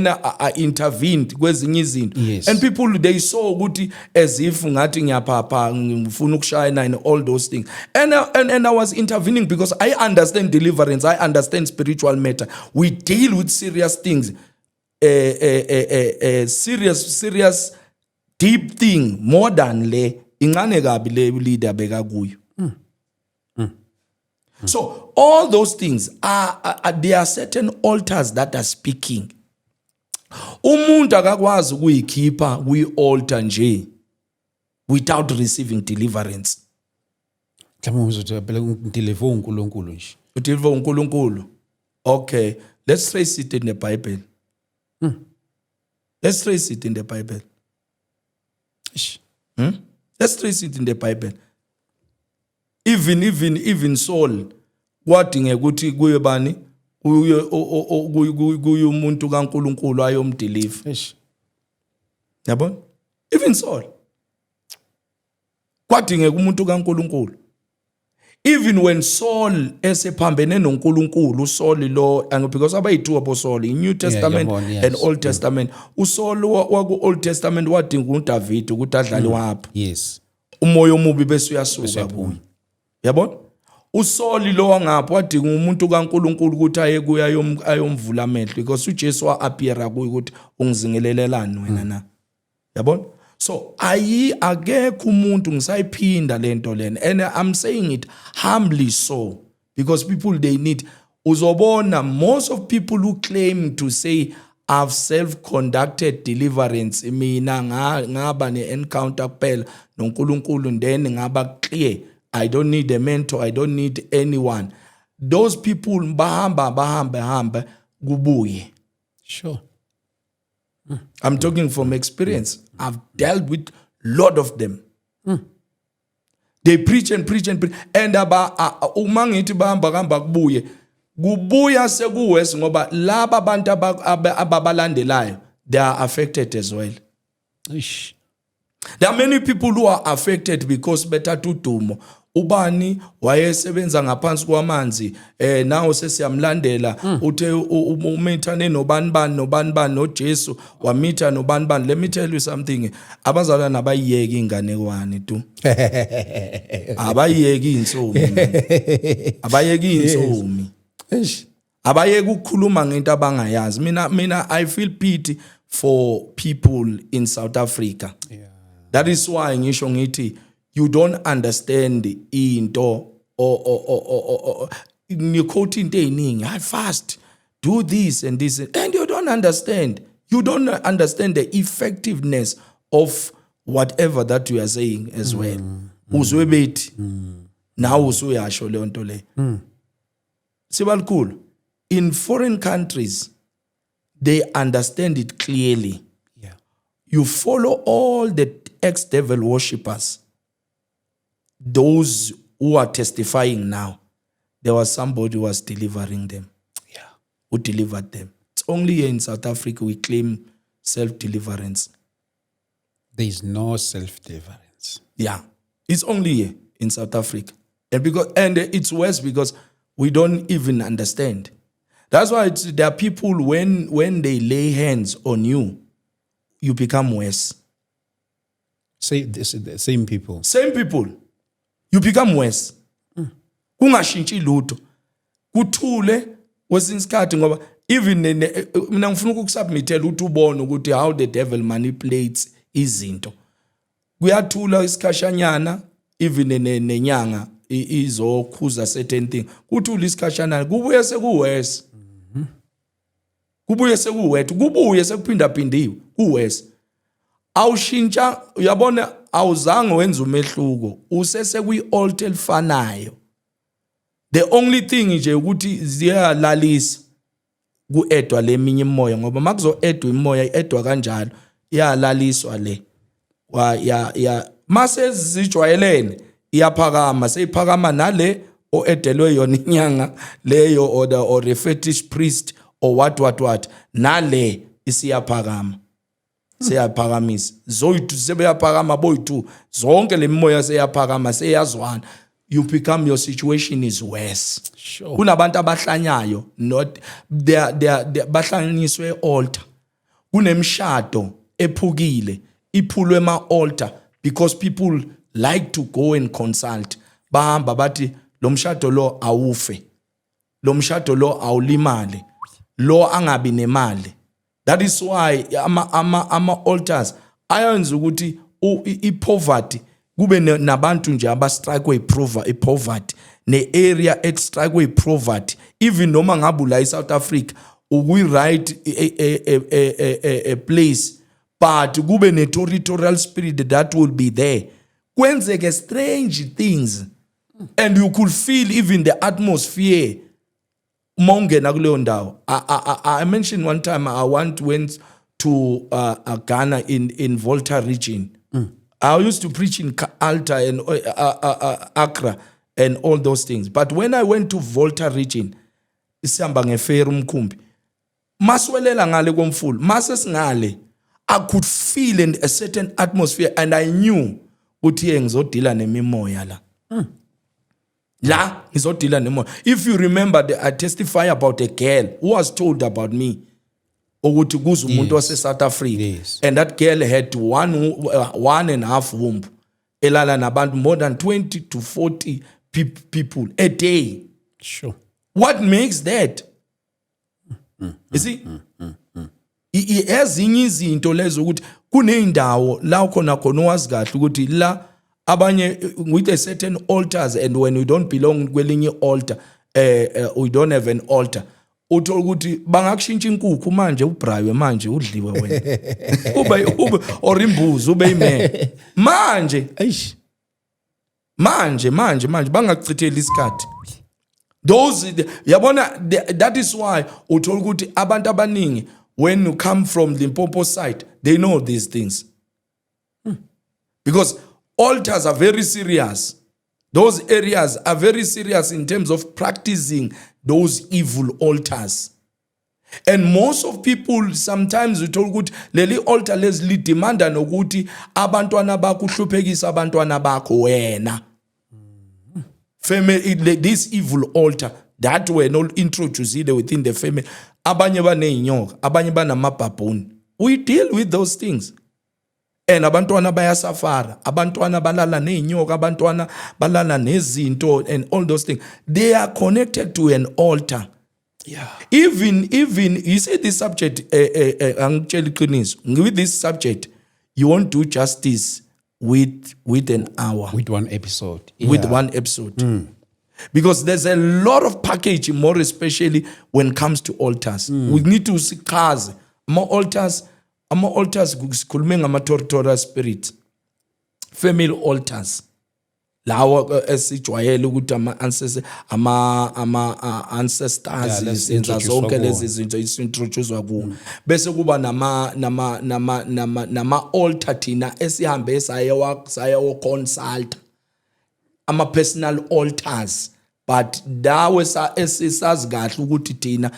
I intervened kwezinye izinto, and people they saw ukuthi as if ngathi ngiyaphapha ngifuna ukushayina and all those things, and I was intervening because I understand deliverance, I understand spiritual matter. We deal with serious things, serious deep thing more than le ingane kabi le leader beka kuyo. So all those things there are certain altars that are speaking. Umuntu akakwazi ukuyikhipha kuyi-altar nje without receiving deliverance. Udeliver uNkulunkulu nje. Udeliver uNkulunkulu. Okay, let's trace it in the Bible. Let's trace it in the Bible. Let's trace it in the Bible. Even Saul, kwadinge ukuthi kuye bani kuye umuntu kaNkulunkulu ayomdeliver. Yabona? Even Saul, kwadinge umuntu kaNkulunkulu. Even when Saul esephambene noNkulunkulu, Saul lo, and because abayi-2 abo Saul, in New Testament and Old Testament, uSaul waku Old Testament wadinga uDavid ukuthi adlale wapha. Yes. Umoya omubi bese uyasuka kuye. Yabona? uSaul lo wangapha wadinga umuntu kaNkulunkulu ukuthi aye kuya ayomvula amehlo, because uJesu appeara kuye ukuthi ungizingelelelani wena na. Yabona? So akekho umuntu ngisayiphinda lento lena, and I'm saying it humbly so, because people they need. Uzobona most of people who claim to say I've self-conducted deliverance, mina ngaba ne-encounter kuphela noNkulunkulu then ngaba clear, I don't need a mentor, I don't need anyone. Those people bahamba kubuye. Sure. I'm talking from experience. I've dealt with a lot of them. They preach and preach and preach. And uma ngithi bahamba kubuya sekuwes ngoba laba abantu ababalandelayo, they are affected as well. Ish. There are many people who are affected because bethatha udumo. Ubani wayesebenza ngaphansi kwamanzi, nawo sesiyamlandela, uthe umethane nobani noJesu, wamitha nobani. Let me tell you something. Abazalwana abayiyeki inganekwane tu. Abayiyeki insomi. Abayiyeki insomi. Abayeke ukukhuluma ngento abangayazi. Mina I feel pity for people in South Africa. Yeah. That is why ngisho ngithi you don't understand into or you quote into eningi, I fast, do this and this, and you don't understand. You don't understand the effectiveness of whatever that you are saying as well. Uzwe bethi Now usuyasho leyo nto le. Sibalukhulu, in foreign countries they understand it clearly. Yeah. You follow all the ex-devil worshippers, those who are testifying now. There was somebody who was delivering them. Yeah. Who delivered them. It's only here in South Africa we claim self-deliverance. There is no self-deliverance. Yeah. It's only here in South Africa. And it's worse because we don't even understand. That's why there are people, when they lay hands on you, you become worse. Say this, the same people. Same people. You become worse. Kungashintshi lutho. Kuthule kwesinye isikhathi ngoba even mina ngifuna ukusubmitela ukuthi ubone ukuthi how the devil manipulates izinto. Kuyathula isikhashanyana even nenyanga izokhuza certain thing. Kuthula isikhashanyana kubuye sekuwese. Kubuye sekuwethu, kubuye sekuphinda phindiwe, kuwese. Awushintsha, uyabona awuzange wenza umehluko, usese kwi-altar elifanayo. The only thing nje ukuthi ziyalalisa ku-edwa leminye imoya ngoba makuzo edwa imoya edwa kanjalo iyalaliswa le. Ya mase zijwayelene iyaphakama, seyiphakama nale oedelwe yona inyanga leyo or a fetish priest or what nale isiyaphakama. Seyaphakamisa zoyithu sebeyaphakama boyithu zonke lemimoya seyaphakama seyazwana. You become, your situation is worse. Sure. Kunabantu abahlanyayo, not they bahlanyiswe altar. Kunemshado ephukile iphulwe altar because people like to go and consult. Bahamba bathi lo mshado lo awufe. Lo mshado lo awulimale. Lo angabi nemali. That is why ama altars ayenza ukuthi ipoverty kube nabantu nje abastrike ipoverty ne area extrike ipoverty. Even noma ngabe la eSouth Africa we right a place but kube ne territorial spirit that will be there. Kwenzeke strange things and you could feel even the atmosphere. I mentioned one time I went to Ghana in Volta region. I used to preach in Alta and Accra and all those things. But when I went to Volta region, isihamba ngeferry umkhumbi. Maswelela ngale komfulu, masesingale, I could feel in a certain atmosphere and I knew ukuthi ngizodila nemimoya la. La ngizodila nemoya. If you remember, I testify about a girl who was told about me. Ukuthi kuze umuntu wase South Africa. Yes. And that girl had 1.5 womb. Elala nabantu more than 20 to 40 people a day. Sure. What makes that? You see? Ezinye izinto lezo ukuthi kunendawo la khona owazi kahle ukuthi la abanye with a certain altars, and when we don't belong kwelinye altar, we don't have an altar. Uthola ukuthi bangakushintsha inkukhu manje ubrayiwe manje udliwe wena. Ube or imbuzi ube imene. Manje bangakuchithela isikhathi. Those yabona, that is why uthola ukuthi abantu abaningi when you come from the Limpopo side, they know these things. Because altars are very serious. Those areas are very serious in terms of practicing those evil altars. And most of people sometimes we talk about leli altar lesli demanda nokuthi abantwana bakho uhluphekisa abantwana bakho wena. Family, this evil altar that were not introduced within the family. Abanye baneyinyoka, abanye banamabhabhuni. We deal with those things. And abantwana bayasafara, abantwana balala neinyoka, abantwana balala nezinto and all those things. They are connected to an altar. Yeah. Even you see this subject, with this subject, you won't do justice with an hour. With one episode. Yeah. With one episode. Because there's a lot of packaging, more especially when it comes to altars. We need to see cars. More altars sikhulume ngama-territorial spirit, family altars. lawo esijwayele ukuthi ancestors senza zonke lezi zinto isintroduce kuwo bese kuba nama altar thina esihambe saye consult ama personal altars, but dawe esisazi kahle ukuthi thina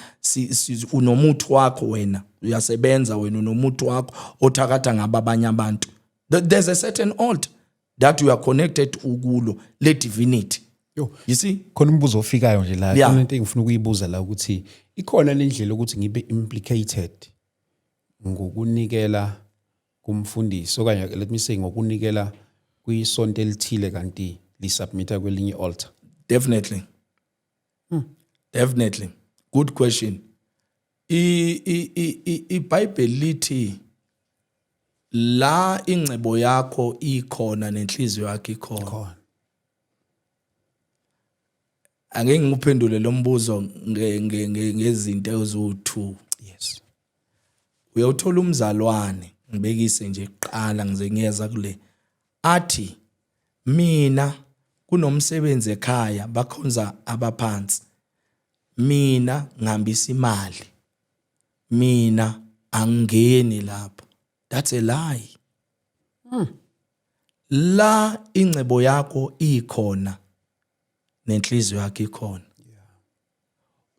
unomuthi wakho wena uyasebenza wena unomuthi wakho othakatha ngabanye abantu. There's a certain altar that you are connected ukulo le divinity. Yo, you see, khona umbuzo ofikayo nje la khona into engifuna ukuyibuza la ukuthi ikhona lendlela ukuthi ngibe implicated ngokunikela kumfundisi okanye let me say ngokunikela kwisonto elithile kanti lisubmita kwelinye altar. Definitely. Definitely. Good question. iBhayibheli lithi la ingcebo yakho ikhona nenhliziyo yakho ikhona. Angeke ngikuphendule lo mbuzo ngezinto eziwu2. Yes. Uyawuthola umzalwane ngibekise nje iqala ngize ngiyeza kule. Athi mina kunomsebenzi ekhaya bakhonza abaphansi. Mina ngihambisa imali. Mina angeni lapho. That's a lie. La ingcebo yakho ikhona nenhliziyo yakho ikhona.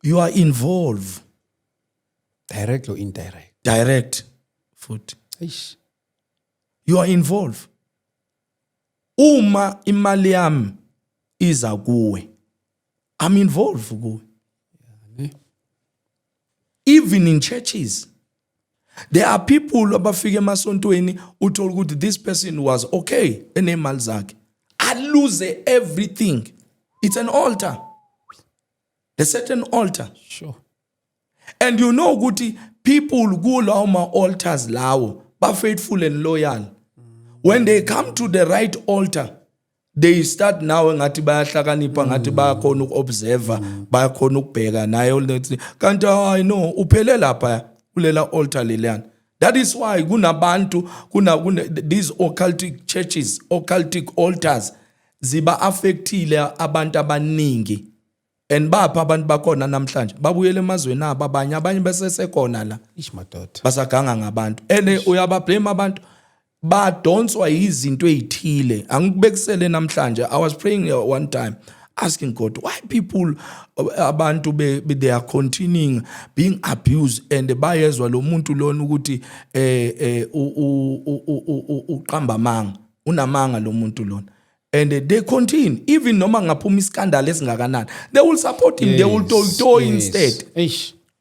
You are involved. Direct or indirect? Direct foot. Eish. You are involved. Uma imali yami iza kuwe, I'm involved kuwe. Even in churches, there are people abafika emasontweni uthola ukuthi this person was okay enemali zakhe. I lose everything. It's an altar. A certain altar. Sure. And you know ukuthi people kulawo ma altars lawo ba faithful and loyal. When they come to the right altar, they start now ngathi bayahlakanipha ngathi bayakhona ukuobserve bayakhona ukubheka naye kanti I know uphele lapha kulela altar leliyana. That is why kunabantu these occultic churches, occultic altars ziba affectile abantu abaningi. And bapha abantu bakhona namhlanje babuyele emazweni abo abanye besesekhona la basaganga ngabantu and uyabablame abantu badonswa izinto ezithile. Angikubekisele namhlanje I was praying one time asking God why people abantu they are continuing being abused and bayezwa lo muntu lona ukuthi uqamba amanga unamanga lo muntu lona. And they continue, even noma ngaphuma iskandal esingakanani, they will support him, yes, they will do instead.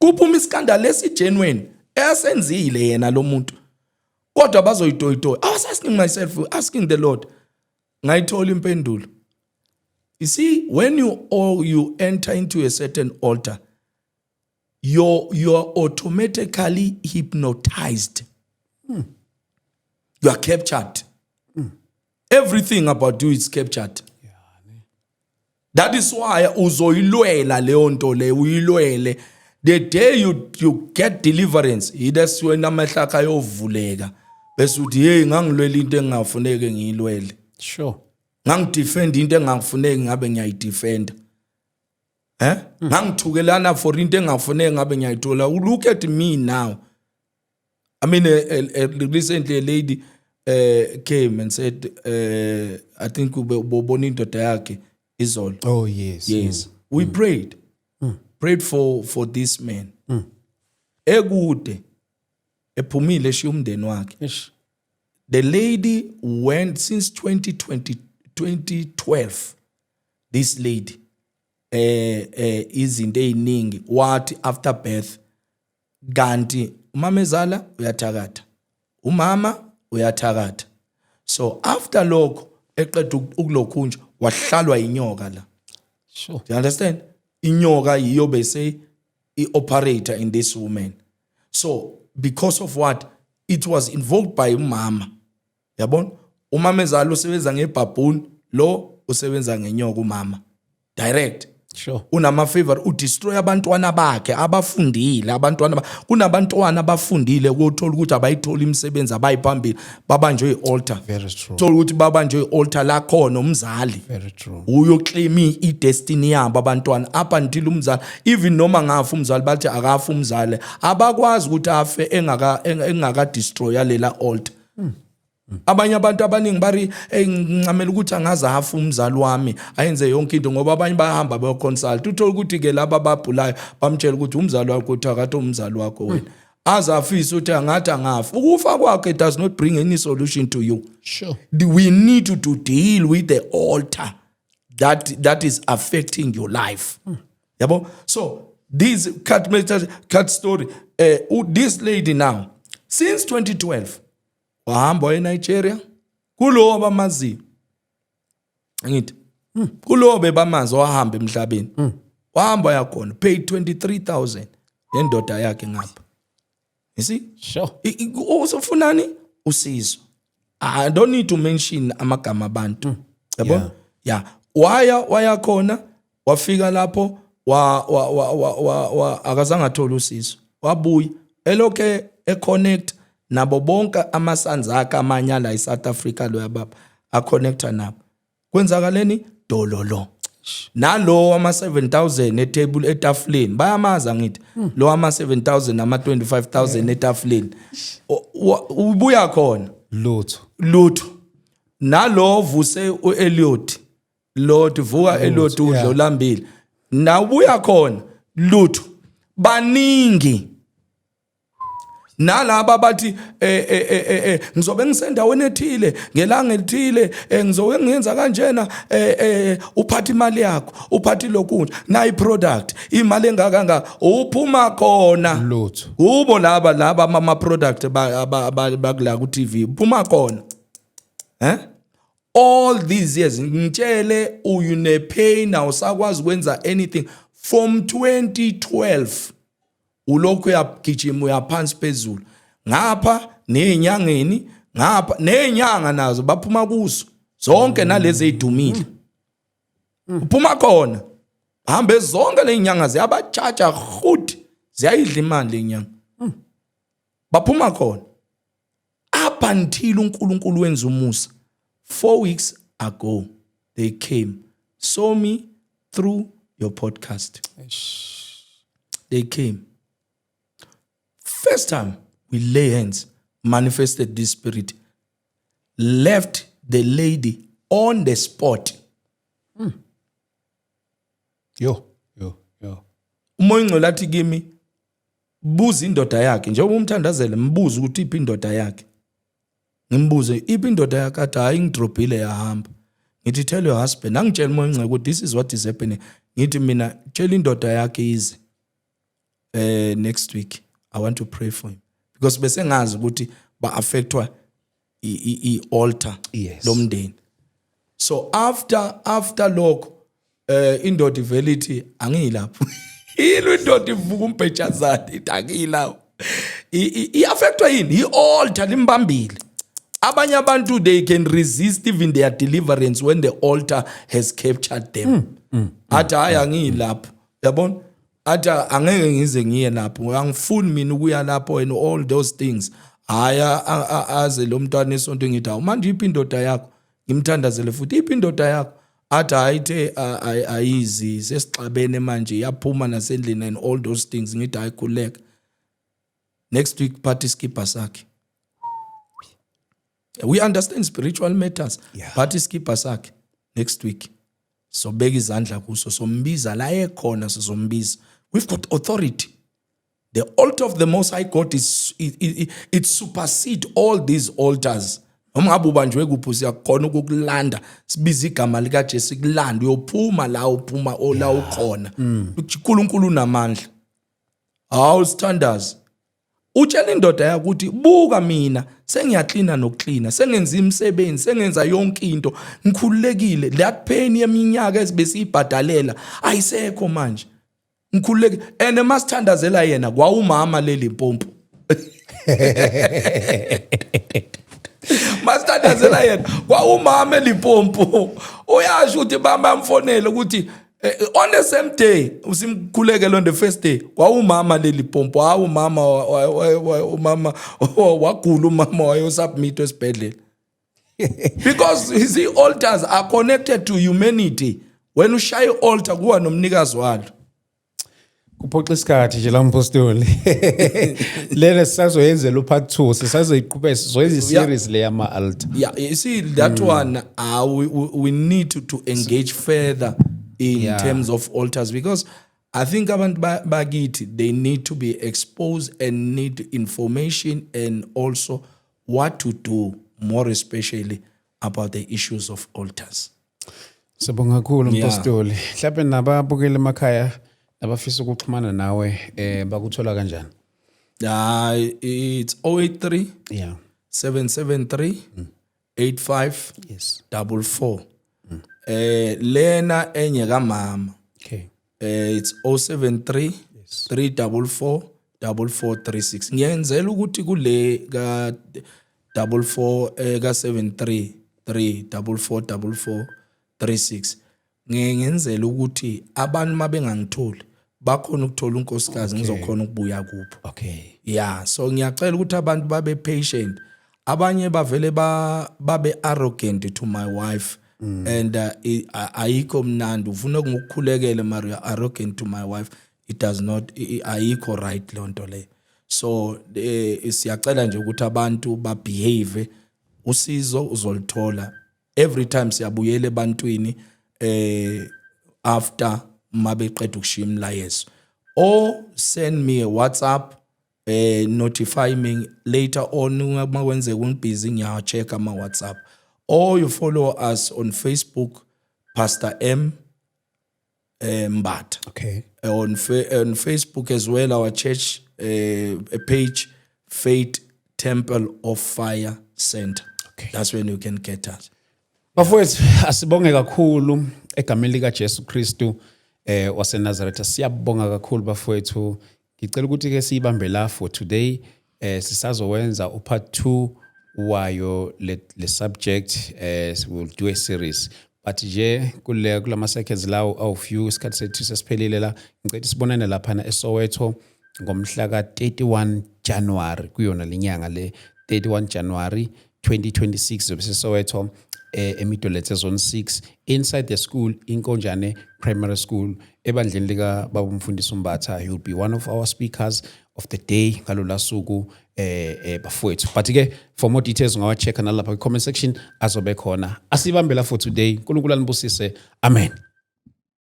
Kuphuma iskandal esigenuine, esenzile yena lo muntu. Kodwa bazoyitoyitoy. I was asking myself, asking the Lord, ngayithola impendulo. You see, when you enter into a certain altar, you're automatically hypnotized. You are captured. Everything about you is captured. That is why uzoyilwela leyo nto le uyilwele. The day you get deliverance, that's when amehla akho ayovuleka. Bese uthi hey ngangilwela into engafuneke ngiyilwele. Sure. Ngangidefend into engafuneke ngabe ngiyayidefend. Ngangithukelana for into engafuneke ngabe ngiyayithola. Look at me now. I mean recently a lady came and said, I think ubona indoda yakhe izolo. Oh yes. Yes. We prayed. Prayed for this man. Ekude ephumile eshiya umndeni wakhe. The lady went since 2012. This lady izinto eziningi wathi after birth kanti umama ezala uyathakatha. Umama uyathakatha. So after lokho eqeda ukulokhunja wahlalwa inyoka la. Sure. Do you understand? Inyoka yiyo bese operator in this woman. So because of what it was invoked by umama. Yabona? Umama ezalo usebenza ngebaboon, lo usebenza ngenyoka umama. Direct. Sure. Unama favor udestroy abantwana bakhe abafundile abantwana kunabantwana abafundile ukuthola ukuthi abayithola imisebenzi abayiphambili babanjwe ialtar. Very true. Thola ukuthi babanjwe ialtar la khona umzali. Very true. Uyoclaim idestiny yabo abantwana up until umzali even noma ngafa umzali bathi akafa umzali abakwazi ukuthi afe engaka destroy lela altar. Abanye abantu abaningi bari ngicamela ukuthi angaze hafu umzali wami ayenze yonke into ngoba abanye bahamba be consult uthola ukuthi ke laba babhulayo bamtshela ukuthi umzali wakho uthi akatho umzali wakho wena azafisa uthi angathi angafa ukufa kwakhe does not bring any solution to you. Sure. We need to deal with the altar that is affecting your life. Yabo, so this cut story this lady now since 2012 wahamba eNigeria kulo abamazi ngithi kulo bebamazi wahamba emhlabeni wahamba yakhona pay 23,000 lendoda yakhe ngapha. You see? Sure. Uzofunani usizo. I don't need to mention amagama abantu. Yabo? Yeah. Waya khona wafika lapho wa akazange athola usizo. Wabuya elokhe econnect nabo bonke amasanzi akhe amanye la eSouth Africa lo yababa aconnecta nabo. Kwenzakaleni dololo. Nalo ama 7,000 etable etafuleni bayamaza ngithi lo ama 7,000 nama 25,000 etafuleni ubuya khona lutho nalo vuse uEliot Lord vuka Eliot udla ulambile na ubuya khona lutho baningi nalaba bathi ngizobe ngisendaweni ethile ngelanga elithile ngizobe ngiyenza kanjena uphatha imali yakho uphatha lokhu na iproduct imali engaka uphuma khona lutho ubo laba ama product bakula ku TV uphuma khona all these years ngitshele uyune pain awusakwazi ukwenza anything from 2012 ulokhu uyagijima uyaphansi phezulu ngapha nezinyangeni ngapha nezinyanga nazo baphuma kuso zonke nalezi ezidumile uphuma khona hambe zonke lezinyanga ziyabachacha futhi ziyayidla imali lenyanga baphuma khona up until uNkulunkulu wenza umusa 4 weeks ago they came saw me through your podcast. They came. First time we lay hands, manifested this spirit, left the lady on the spot. Yo. Umoya ngcwele athi kimi buza indoda yakhe njengoba umthandazele mbuza ukuthi iphi indoda yakhe. Ngimbuze iphi indoda yakhe athi hayi ngidropile yahamba. Ngithi tell your husband angitshela umoya ngcwele ukuthi this is what is happening. Ngithi mina tshela indoda yakhe ize next week. I want to pray for him because bese ngazi ukuthi ba affectwa i-altar lomndeni. So after lokho indoda iveliti angilapho ilo indoda ivuka umbhejazana idakila i-affectwa yini i-altar limbambile. Abanye abantu they can resist even their deliverance when the altar has captured them. Athi hayi angilapho yabona ata angeke ngize ngiye lapho angifuni mina ukuya lapho and all those things haya aze lo mntwana esonto ngithi manje iphi indoda yakho ngimthandazele futhi iphi indoda yakho athi ayithe ayizi sesixabene manje yaphuma nasendlini and all those things ngithi ayikhuleka next week party skipper sakhe. We understand spiritual matters. Party skipper sakhe next week so beka izandla kuso sombiza la ekhona sizombiza. We've got authority. The altar of the Most High God it supersedes all these altars. Ngabe ubanjwe kuphi siyakhona ukukulanda sibiza igama lika Jesu kulanda uyophuma la uphuma ola ukhona. uNkulunkulu unamandla. Hawu standards. Utshela indoda yakho ukuthi buka mina sengiyaklina nokuklina sengenza imisebenzi sengenza yonke into ngikhululekile that pain yeminyaka esibesiyibhadalela ayisekho manje ngikhululekile and masithandazela yena kwaumama leli mpompo masithandazela yena kwaumama leli mpompo uyasho ukuthi bamba mfonele ukuthi On the same day, usimkhulekela on the first day, wawumama leli pompo, umama umama wagula umama wayosubmit esibhedlela. Because you see, altars are connected to humanity. When you shy altar, kuwa nomnikazi walo. Kuphoxa isikhathi nje la mpostoli. Lena sisazoyenzela part 2, sisazoyiqhubeka sizoyenza series le yama altar. Yeah, you see that one we need to engage further in terms of altars, because I think abantu bakithi, they need to be exposed and need information and also what to do, more especially about the issues of altars. Sibonga kakhulu mpostoli. Mhlawumbe nababukela emakhaya nabafisa ukuxhumana nawe bakuthola kanjani? It's 083 773 8544. Lena enye kamama. Okay. It's 073 344 4436. Ngiyenzela ukuthi kule ka 44 ka 73 344 4436 ngenzela ukuthi abantu mabengangitholi bakhona ukuthola unkosikazi ngizokhona ukubuya kubo. Okay. Yeah, so ngiyacela ukuthi abantu babe patient. Abanye bavele babe arrogant to my wife. And ayikho mnandi ufuna ukukhulekela mara you arrogant to my wife. It does not ayikho right lonto le. So siyacela nje ukuthi abantu ba behave, usizo uzolithola every time siyabuyela ebantwini after mabeqeda ukushiya imlayezo, or send me a WhatsApp, notify me later on uma kwenzeka ungibusy ngiya check ama WhatsApp, or you follow us on Facebook, Pastor M Mbatha. Okay. On Facebook as well, our church page, Faith Temple of Fire Center. Okay. That's when you can get us. Bafowethu asibonge kakhulu egameni lika Jesu Kristu waseNazaretha. Siyabonga kakhulu bafowethu. Ngicela ukuthi ke siyibambe la for today. Sisazowenza part 2 wayo le subject. We'll do a series. But nje kulama seconds lawo awu few isikhathi sethu sesiphelile la. Ngicela sibonane lapha eSoweto ngomhla ka 31 January kuyona lenyanga le 31 January 2026 zobe seSoweto eMidolethe Zone 6 inside the school Inkonjane Primary School ebandleni lika baba umfundisi uMbatha. He will be one of our speakers of the day ngalola suku bafowethu. But ke for more details ngawa check nalapha comment section azobe khona. Asibambela for today. uNkulunkulu anibusise. Amen.